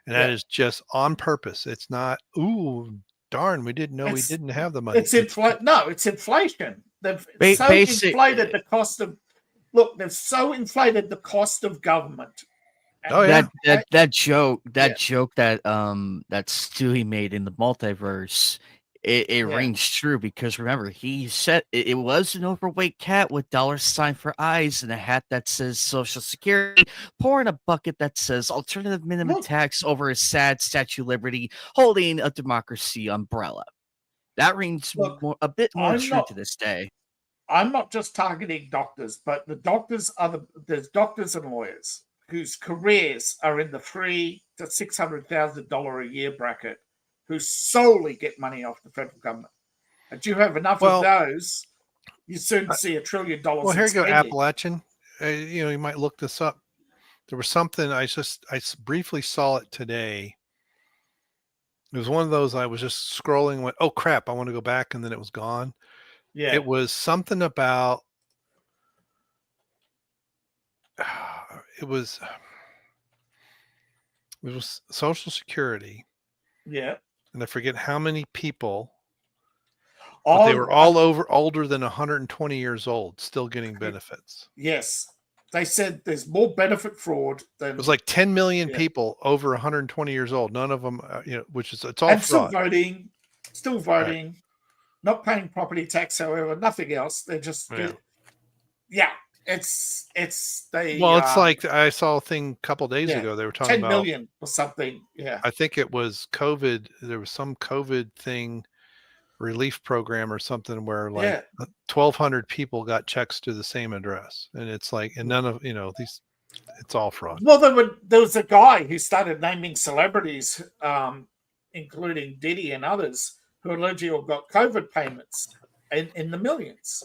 And that is just on purpose. It's not, ooh, darn, we didn't know we didn't have the money. It's inflation. They've inflated the cost of. Look, they've so inflated the cost of government. That joke that Stewie made in the multiverse it rings true because remember, he said it was an overweight cat with $ for eyes and a hat that says Social Security, pouring a bucket that says alternative minimum tax over a sad Statue of Liberty, holding a democracy umbrella. That rings a bit more true to this day. I'm not just targeting doctors, but the doctors there's doctors and lawyers whose careers are in the $300,000 to $600,000 a year bracket, who solely get money off the federal government. And you have enough of those, you soon see $1 trillion. Well, here you go, Appalachian. You might look this up. There was something I briefly saw it today. It was one of those I was just scrolling, went, oh crap, I want to go back, and then it was gone. Yeah. It was something about it was Social Security. Yeah. And I forget how many people, but they were all older than 120 years old, still getting benefits. Yes. They said there's more benefit fraud than it was like 10 million people over 120 years old. None of them, which is it's all fraud. Still voting, right. Not paying property tax. However, nothing else. They're just it's they. Well, it's like I saw a thing a couple days ago. They were talking 10 about million or something. Yeah, I think it was COVID. There was some COVID thing. Relief program or something where like 1,200 people got checks to the same address, and it's like, and none of these, it's all fraud. Well, there was a guy who started naming celebrities, including Diddy and others, who allegedly all got COVID payments in the millions.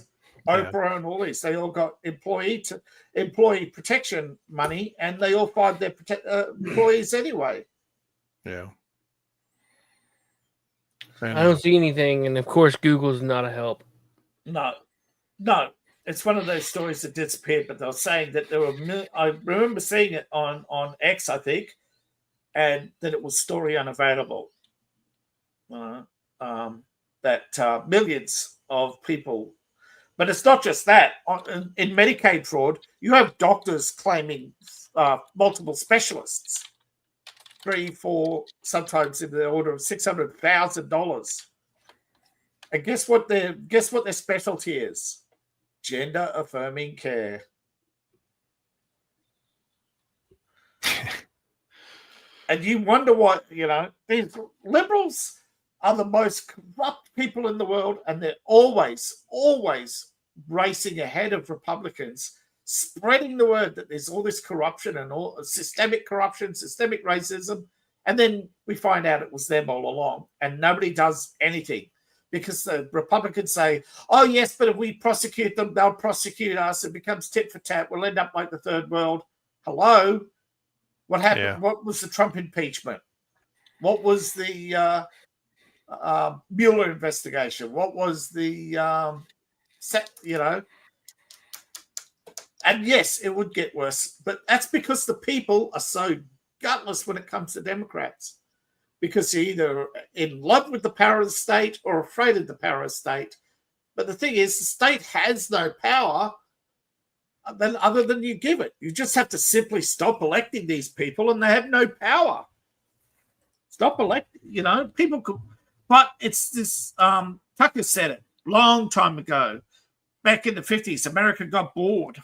Oprah and all these, they all got employee protection money, and they all fired their employees anyway. Yeah. I don't see anything, and of course, Google's not a help. No, it's one of those stories that disappeared. But they were saying that there were. I remember seeing it on X, I think, and that it was story unavailable. That millions of people, but it's not just that. In Medicaid fraud, you have doctors claiming multiple specialists. 3, 4, sometimes in the order of $600,000. And guess what their specialty is? Gender affirming care. And you wonder what, these liberals are the most corrupt people in the world, and they're always racing ahead of Republicans, spreading the word that there's all this corruption and all systemic corruption, systemic racism, and then we find out it was them all along, and nobody does anything because the Republicans say, oh yes, but if we prosecute them, they'll prosecute us. It becomes tit for tat. We'll end up like the third world. Hello? What happened? Yeah. What was the Trump impeachment? What was the Mueller investigation? What was the, And yes, it would get worse, but that's because the people are so gutless when it comes to Democrats, because they're either in love with the power of the state or afraid of the power of the state. But the thing is, the state has no power other than you give it. You just have to simply stop electing these people, and they have no power. Stop electing, people could. But it's this, Tucker said it long time ago, back in the 50s, America got bored.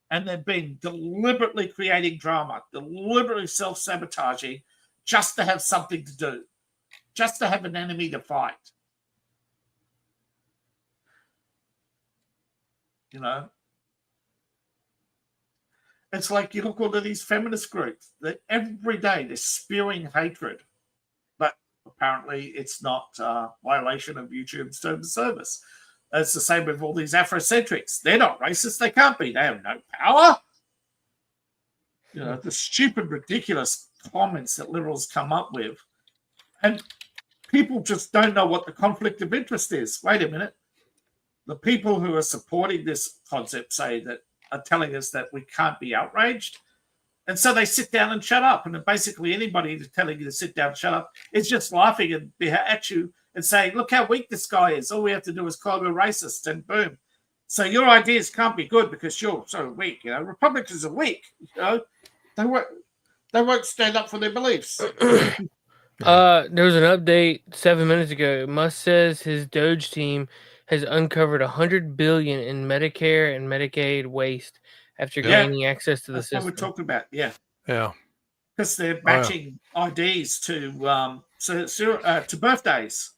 And they've been deliberately creating drama, deliberately self-sabotaging, just to have something to do, just to have an enemy to fight. It's like you look at all of these feminist groups that every day they're spewing hatred, but apparently it's not a violation of YouTube's terms of service. It's the same with all these Afrocentrics. They're not racist. They can't be. They have no power. The stupid, ridiculous comments that liberals come up with. And people just don't know what the conflict of interest is. Wait a minute. The people who are supporting this concept are telling us that we can't be outraged. And so they sit down and shut up. And basically anybody telling you to sit down and shut up is just laughing at you and say, look how weak this guy is. All we have to do is call him a racist, and boom. So your ideas can't be good because you're so weak. Republicans are weak. They won't stand up for their beliefs. There was an update 7 minutes ago. Musk says his Doge team has uncovered $100 billion in Medicare and Medicaid waste after gaining access to the system. That's what we're talking about. Yeah. Yeah. Because they're matching IDs to birthdays,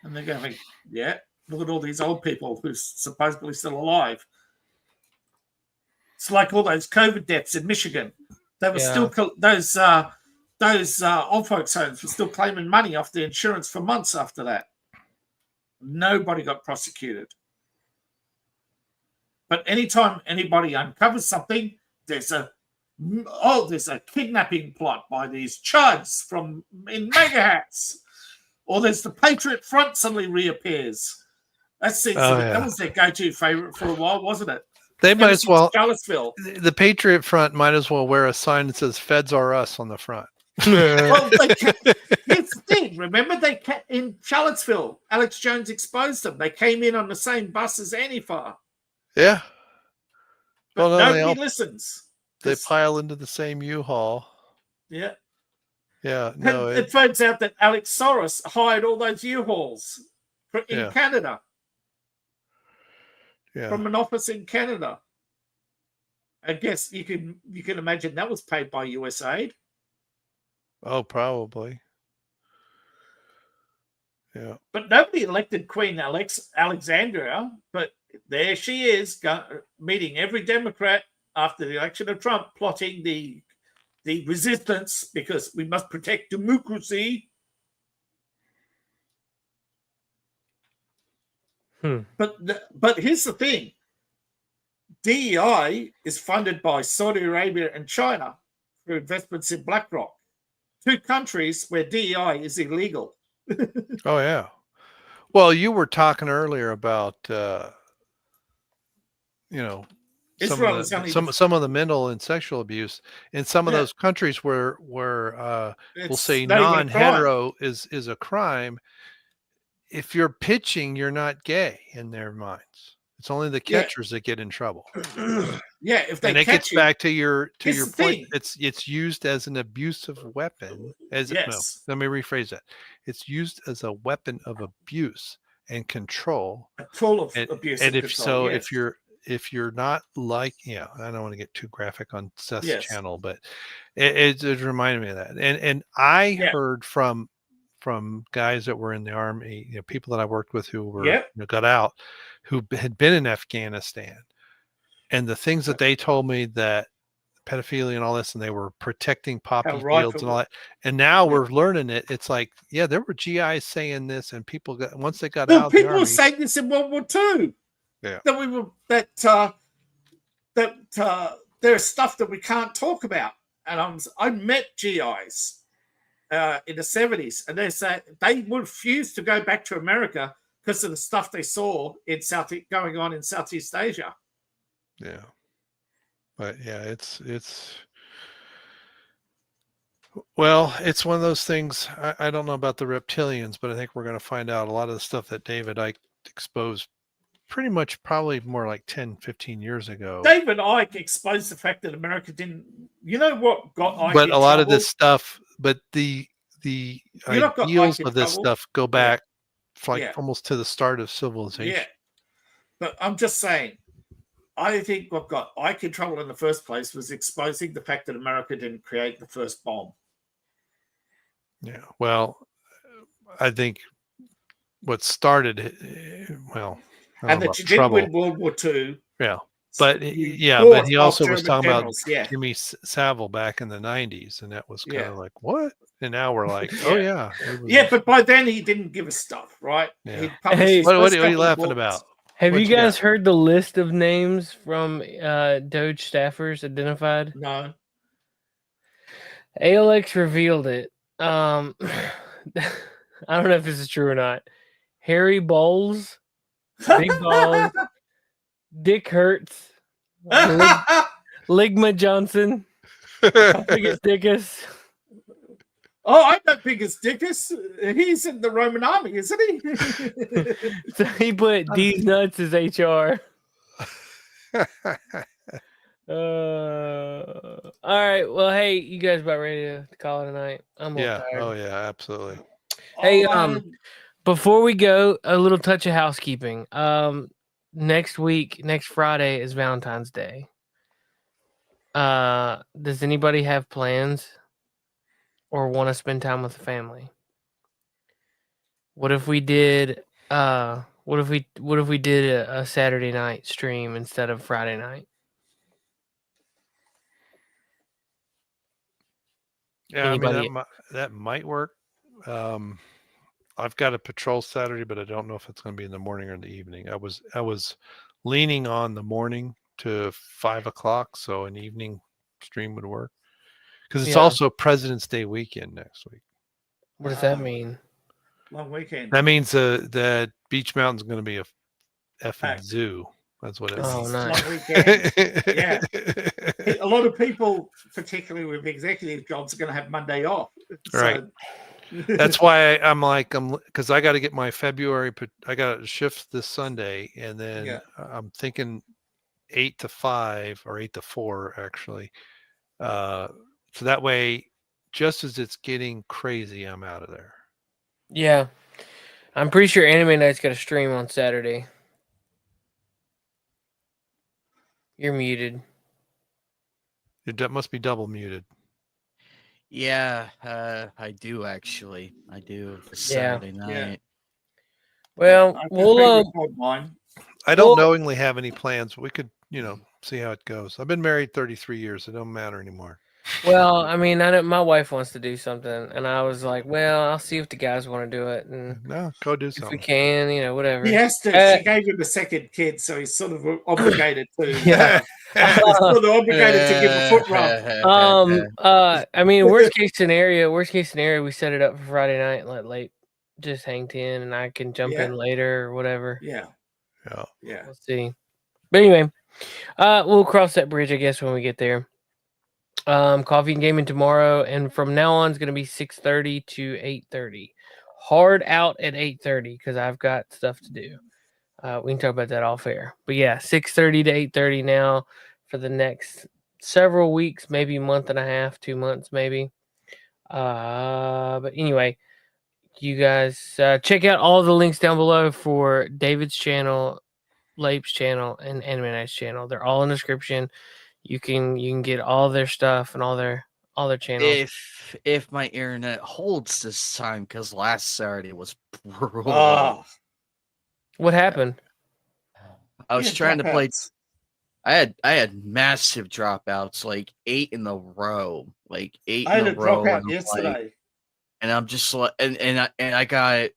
and they're going, yeah, look at all these old people who's supposedly still alive. It's like all those COVID deaths in Michigan. They were still those old folks' homes were still claiming money off the insurance for months after that. Nobody got prosecuted. But anytime anybody uncovers something, there's a kidnapping plot by these chuds in MAGA hats, or there's the Patriot Front suddenly reappears. That was their go-to favorite for a while, wasn't it? They might as well. Charlottesville. The Patriot Front might as well wear a sign that says "Feds are us" on the front. Well, it's the thing. Remember, in Charlottesville, Alex Jones exposed them. They came in on the same bus as Antifa. Yeah. But nobody listens. They pile into the same U-Haul. Yeah. Yeah. No. It finds out that Alex Soros hired all those U-Hauls in Canada. Yeah. From an office in Canada. I guess you can imagine that was paid by USAID. Oh, probably. Yeah. But nobody elected Queen Alexandria, but there she is meeting every Democrat after the election of Trump, plotting the resistance because we must protect democracy. But here's the thing. DEI is funded by Saudi Arabia and China for investments in BlackRock, 2 countries where DEI is illegal. Oh, yeah. Well, you were talking earlier about, some of the mental and sexual abuse in some of those countries where we'll say non-hetero is a crime. If you're pitching, you're not gay in their minds. It's only the catchers that get in trouble. Yeah, if they and it catch gets back to your point. Thing. It's used as an abusive weapon. Let me rephrase that. It's used as a weapon of abuse and control. A tool of abuse and control. If you're not like, I don't want to get too graphic on Seth's channel, but it reminded me of that. And I heard from guys that were in the army, people that I worked with who were got out, who had been in Afghanistan, and the things that they told me, that pedophilia and all this, and they were protecting poppy fields and all that. And now we're learning it. It's like, there were GIs saying this, and people once they got out. People were saying this in World War II. Yeah, that there's stuff that we can't talk about. And I met GIs in the 70s, and they say they would refuse to go back to America because of the stuff they saw going on in Southeast Asia. Yeah, but it's one of those things. I don't know about the reptilians, but I think we're going to find out a lot of the stuff that David Icke exposed pretty much probably more like 10, 15 years ago. David Icke exposed the fact that America didn't, what got Icke but in a lot trouble? of this stuff, but the ideals of this stuff go back almost to the start of civilization. Yeah, but I'm just saying, I think what got Icke in trouble in the first place was exposing the fact that America didn't create the first bomb. Yeah, well, I think what started, and that you didn't win World War II. Yeah, but he also was talking about Jimmy Savile back in the 90s, and that was kind of like, what? And now we're like, but by then he didn't give a stuff, right? Yeah. Hey, what are you laughing about? Have you guys heard the list of names from Doge staffers identified? No. ALX revealed it. I don't know if this is true or not. Harry Bowles, Big Balls, Dick Hertz, Ligma Johnson, Biggest Dickus. Oh, I know Biggest Dickus. He's in the Roman army, isn't he? So he put D's nuts as HR. All right. Well, hey, you guys about ready to call it a night? I'm a little Yeah. tired. Oh yeah, absolutely. Hey, before we go, a little touch of housekeeping. Next Friday is Valentine's Day. Does anybody have plans or want to spend time with the family? What if we did what if we did a Saturday night stream instead of Friday night? Yeah, Anybody? I mean that might work. I've got a patrol Saturday, but I don't know if it's going to be in the morning or in the evening. I was leaning on the morning to 5 o'clock, so an evening stream would work because it's also President's Day weekend next week. What does that mean? Long weekend. That means that Beach Mountain's going to be a effing zoo. That's what it means. Oh, nice. Long weekend. Yeah. A lot of people, particularly with executive jobs, are going to have Monday off. Right. That's why I'm because I got to get my February. I got a shift this Sunday, and then I'm thinking 8 to 5 or 8 to 4 actually. So that way, just as it's getting crazy, I'm out of there. Yeah, I'm pretty sure Anime Night's got a stream on Saturday. You're muted. That must be double muted. Yeah, I do actually. I do. Saturday night. Yeah. Well, I don't knowingly have any plans. We could, see how it goes. I've been married 33 years. It don't matter anymore. Well, I mean, I know my wife wants to do something, and I was like, "Well, I'll see if the guys want to do it." And no, go do something. If we can, whatever. He has to. She gave him a second kid, so he's sort of obligated to. He's sort of obligated to give a foot rub. I mean, worst case scenario, we set it up for Friday night and let late just hang 10, and I can jump in later or whatever. Yeah. We'll see. But anyway, we'll cross that bridge, I guess, when we get there. Coffee and gaming tomorrow, and from now on, it's going to be 6:30 to 8:30. Hard out at 8:30 because I've got stuff to do. We can talk about that off air. But yeah, 6:30 to 8:30 now for the next several weeks, maybe a month and a half, 2 months, maybe. But anyway, you guys check out all the links down below for David's channel, Lape's channel, and Anime Night's channel. They're all in the description. You can get all their stuff and all their channels. If my internet holds this time, because last Saturday was brutal. What happened? I was trying to play. I had massive dropouts, like 8 in a row, I had a dropout yesterday, and I'm just like, and I got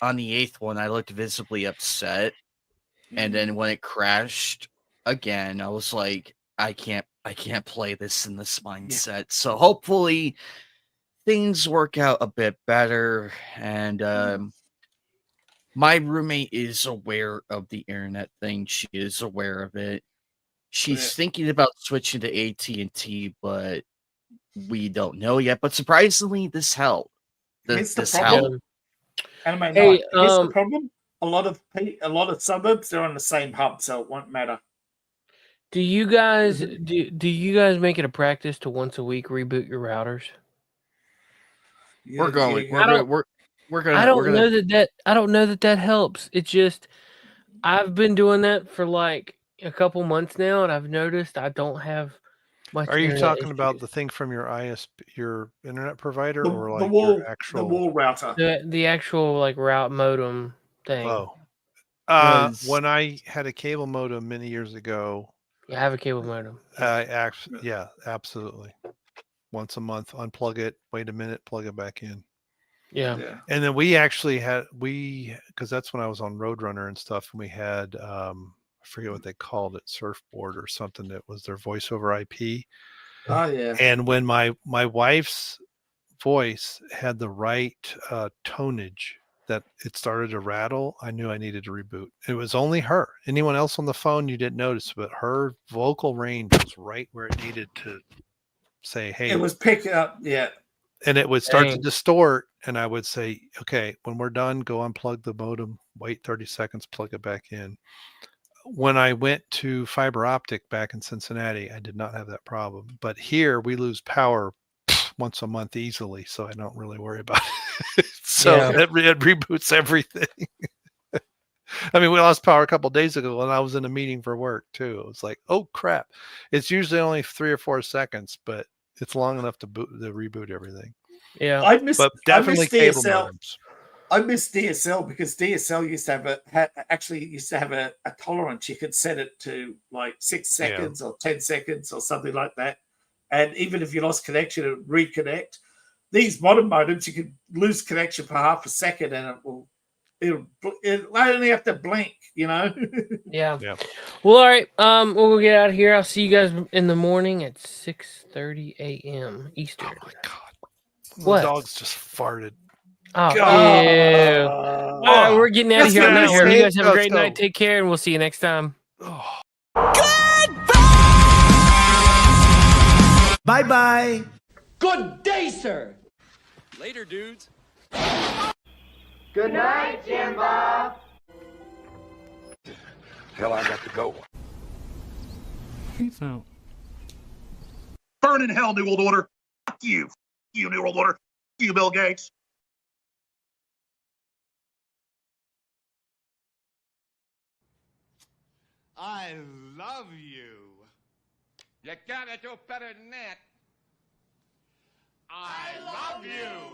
on the 8th one. I looked visibly upset, and then when it crashed again, I was like, I can't play this in this mindset. So hopefully things work out a bit better. And my roommate is aware of the internet thing. She is aware of it. She's thinking about switching to AT&T, but we don't know yet. But surprisingly, this helped. Here's the problem. Here's the problem. A lot of suburbs are on the same hub, so it won't matter. Do you guys do you guys make it a practice to once a week reboot your routers? We're going. I don't know that helps. It's just I've been doing that for like a couple months now, and I've noticed I don't have much. Are you talking about the thing from your ISP, your internet provider, or like your actual wall router? The actual like route modem thing. Oh, when I had a cable modem many years ago. Yeah, I have a cable modem. Yeah, absolutely. Once a month, unplug it, wait a minute, plug it back in. Yeah. And then we actually had, because that's when I was on Roadrunner and stuff, and we had, I forget what they called it, Surfboard or something that was their voice over IP. Oh, yeah. And when my wife's voice had the right tonage that it started to rattle, I knew I needed to reboot. It was only her. Anyone else on the phone, you didn't notice, but her vocal range was right where it needed to say, hey. It was picking up, yeah. And it would start to distort, and I would say, okay, when we're done, go unplug the modem, wait 30 seconds, plug it back in. when I went to fiber optic back in Cincinnati, I did not have that problem. But here we lose power once a month easily, so I don't really worry about it. So it reboots everything. I mean, we lost power a couple of days ago, and I was in a meeting for work too. It was like, oh crap! It's usually only 3 or 4 seconds, but it's long enough to reboot everything. Yeah, I miss cable DSL. modems. I miss DSL because DSL used to have a tolerance. You could set it to like 6 seconds or 10 seconds or something like that. And even if you lost connection, it would reconnect. These modern modems, you could lose connection for half a second and it'll only have to blink, you know? Yeah. Well, all right. We'll get out of here. I'll see you guys in the morning at 6:30 a.m. Eastern. Oh my God. What? The dogs just farted. Oh, God. ew. All right, we're getting out of here on that note. You guys have a great night. Take care, and we'll see you next time. Oh. Bye-bye. Good day, sir. Later, dudes. Good night, Jim Bob. Hell, I got to go. Peace out. Burn in hell, New World Order. Fuck you. Fuck you, New World Order. Fuck you, Bill Gates. I love you. You gotta do better than that. I love you.